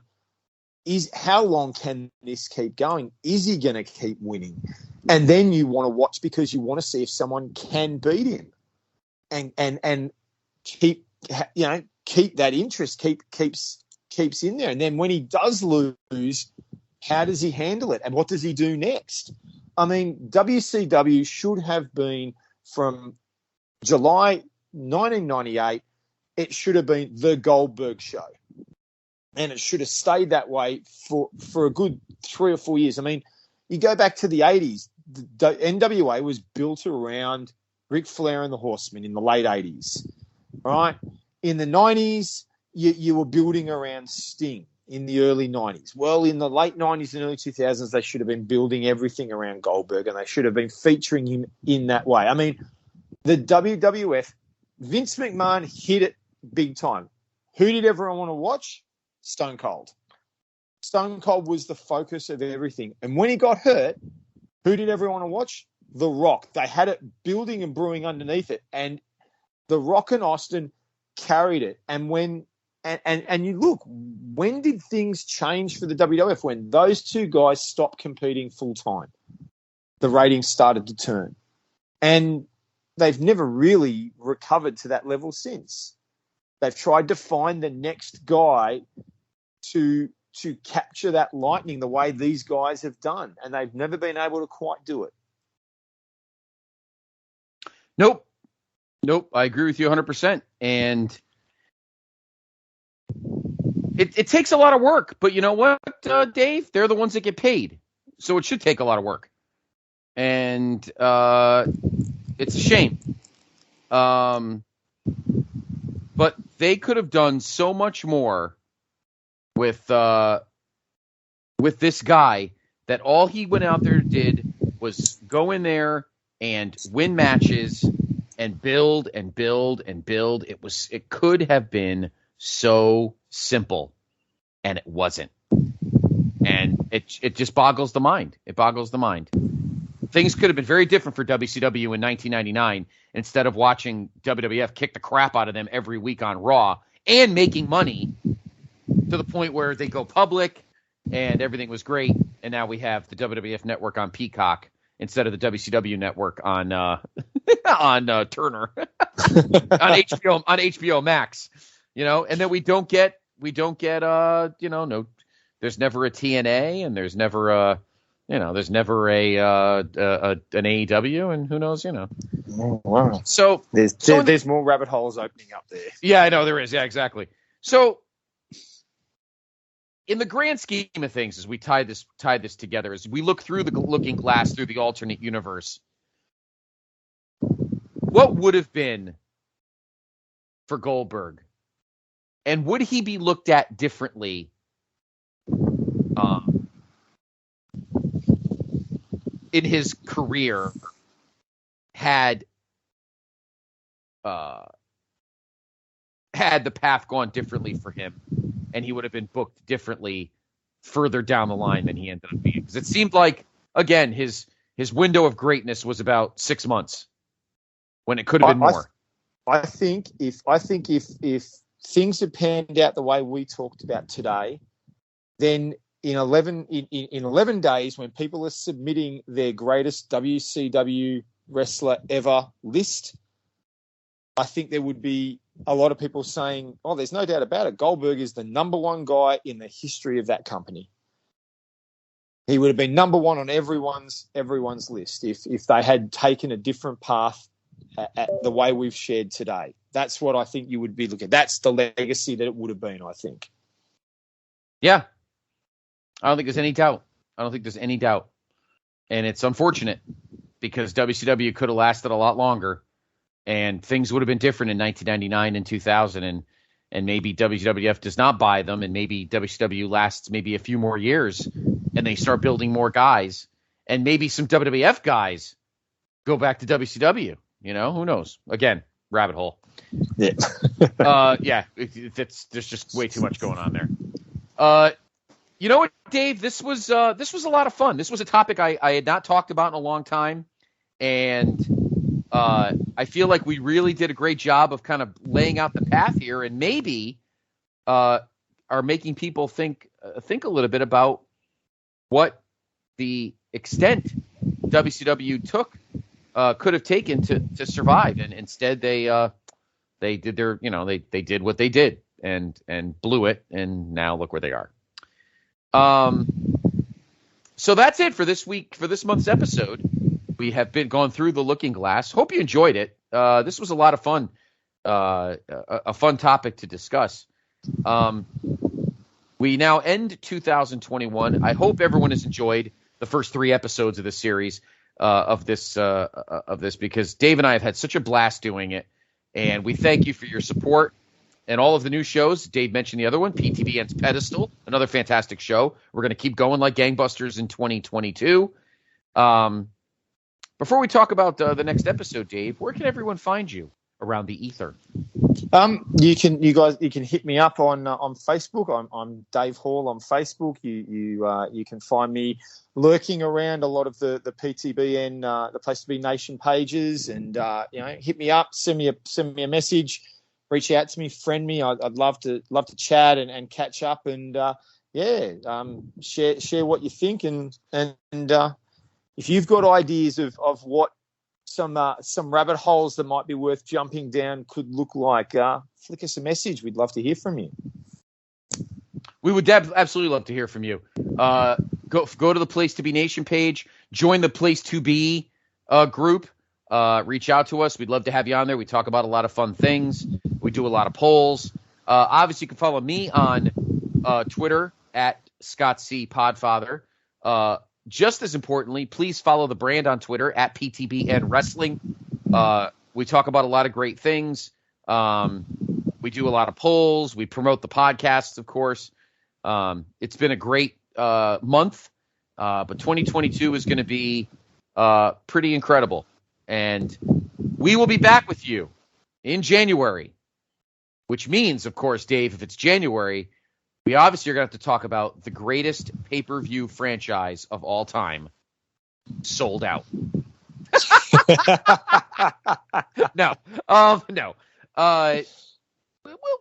how long can this keep going? Is he going to keep winning? And then you want to watch because you want to see if someone can beat him, and keep that interest keeps in there. And then when he does lose, how does he handle it, and what does he do next? I mean, WCW should have been from July 1998. It should have been the Goldberg Show, and it should have stayed that way for a good 3 or 4 years. I mean, you go back to the 80s, the NWA was built around Ric Flair and the Horsemen in the late 80s, right? in the 90s, you were building around Sting in the early 90s. Well, in the late 90s and early 2000s, they should have been building everything around Goldberg, and they should have been featuring him in that way. I mean, the WWF, Vince McMahon hit it big time. Who did everyone want to watch? Stone Cold. Stone Cold was the focus of everything. And when he got hurt, who did everyone want to watch? The Rock. They had it building and brewing underneath it. And The Rock and Austin carried it. And and you look, when did things change for the WWF? When those two guys stopped competing full time, the ratings started to turn. And they've never really recovered to that level since. They've tried to find the next guy to capture that lightning the way these guys have done, and they've never been able to quite do it. Nope. I agree with you 100%. And it takes a lot of work, but you know what, Dave? They're the ones that get paid, so it should take a lot of work. And it's a shame. But they could have done so much more with this guy, that all he went out there and did was go in there and win matches and build and build and build. It could have been so simple, and it wasn't. And it just boggles the mind. It boggles the mind. Things could have been very different for WCW in 1999 instead of watching WWF kick the crap out of them every week on Raw and making money to the point where they go public and everything was great. And now we have the WWF network on Peacock instead of the WCW network on Turner on HBO Max, and then we don't get no, there's never a TNA, and there's never an AEW, and who knows, Oh, wow. So there's more rabbit holes opening up there. Yeah, I know there is. Yeah, exactly. So in the grand scheme of things, as we tie this together, as we look through the looking glass through the alternate universe, what would have been for Goldberg, and would he be looked at differently in his career had the path gone differently for him, and he would have been booked differently further down the line than he ended up being? Because it seemed like, again, his window of greatness was about 6 months, when it could have been more. I think if things had panned out the way we talked about today, then in 11 days, when people are submitting their greatest WCW wrestler ever list, I think there would be a lot of people saying, "Oh, there's no doubt about it. Goldberg is the number one guy in the history of that company." He would have been number one on everyone's list if they had taken a different path at the way we've shared today. That's what I think you would be looking at. That's the legacy that it would have been, I think. Yeah. I don't think there's any doubt. And it's unfortunate, because WCW could have lasted a lot longer, and things would have been different in 1999 and 2000, and maybe WWF does not buy them, and maybe WCW lasts maybe a few more years, and they start building more guys, and maybe some WWF guys go back to WCW. Who knows? Again, rabbit hole. Yeah. There's just way too much going on there. You know what, Dave? This was a lot of fun. This was a topic I had not talked about in a long time, and I feel like we really did a great job of kind of laying out the path here, and maybe are making people think a little bit about what the extent WCW could have taken to survive, and instead they did they did what they did and blew it, and now look where they are. So that's it for this week, for this month's episode. We have been going through the Looking Glass. Hope you enjoyed it. This was a lot of fun, a fun topic to discuss. We now end 2021. I hope everyone has enjoyed the first 3 episodes of this series, of this, because Dave and I have had such a blast doing it, and we thank you for your support. And all of the new shows, Dave mentioned the other one, PTBN's Pedestal, another fantastic show. We're going to keep going like gangbusters in 2022. Before we talk about the next episode, Dave, where can everyone find you around the ether? You can hit me up on Facebook. I'm Dave Hall on Facebook. You can find me lurking around a lot of the PTBN, the Place to Be Nation pages, and hit me up, send me a message, reach out to me, friend me. I'd love to chat and catch up, and share what you think, and if you've got ideas of what some rabbit holes that might be worth jumping down could look like, flick us a message. We'd love to hear from you. We would absolutely love to hear from you. Go to the Place to Be Nation page, join the Place to Be group, reach out to us. We'd love to have you on there. We talk about a lot of fun things. We do a lot of polls. Obviously, you can follow me on Twitter at Scott C. Podfather. Just as importantly, please follow the brand on Twitter at PTBN Wrestling. We talk about a lot of great things. We do a lot of polls. We promote the podcasts, of course. It's been a great month, but 2022 is going to be pretty incredible. And we will be back with you in January, which means, of course, Dave, if it's January, we obviously are going to have to talk about the greatest pay-per-view franchise of all time, Sold Out. No.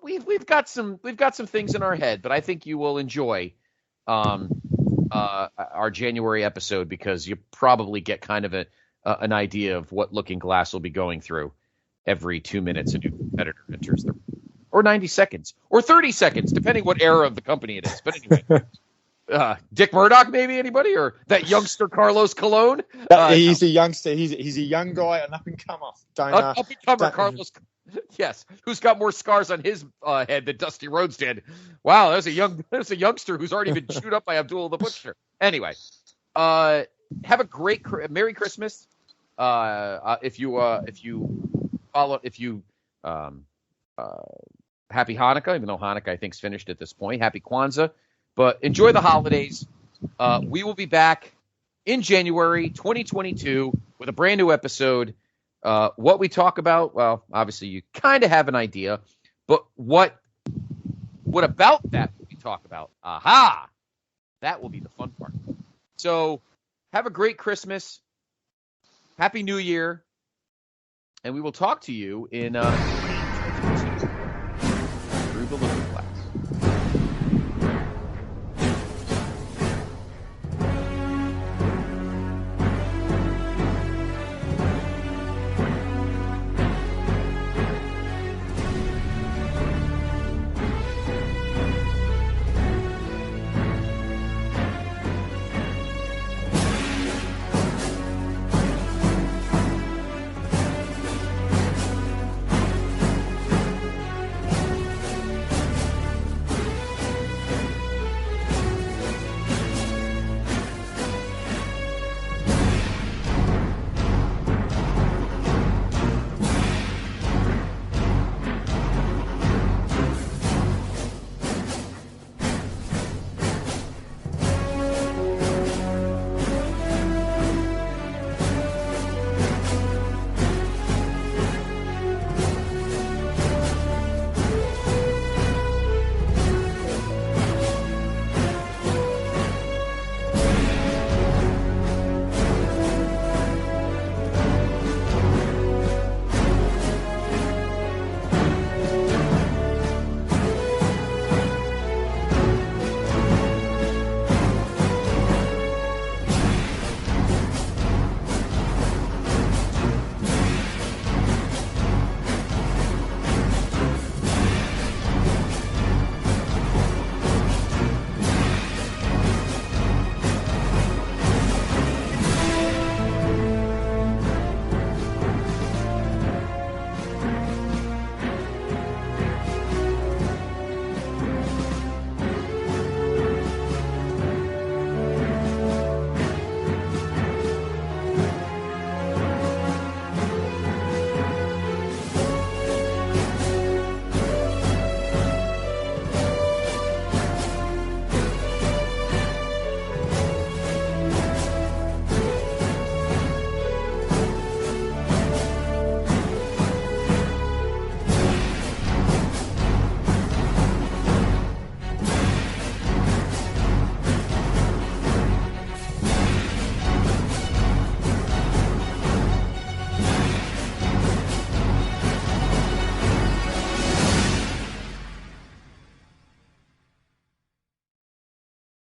We've got some things in our head, but I think you will enjoy our January episode, because you probably get kind of an idea of what Looking Glass will be going through every 2 minutes a new competitor enters the, or 90 seconds, or 30 seconds, depending what era of the company it is. But anyway, Dick Murdoch, maybe, anybody, or that youngster Carlos Colon? He's a youngster. He's a young guy, an up-and-comer. Up-and-comer Carlos, yes, who's got more scars on his head than Dusty Rhodes did. Wow, there's a youngster who's already been chewed up by Abdullah the Butcher. Anyway, have a great Merry Christmas. If you follow, Happy Hanukkah, even though Hanukkah I think is finished at this point. Happy Kwanzaa, but enjoy the holidays. We will be back in January 2022 with a brand new episode. What we talk about, well, obviously you kind of have an idea, but what about that we talk about? Aha! That will be the fun part. So have a great Christmas. Happy New Year. And we will talk to you in through the Looking Glass.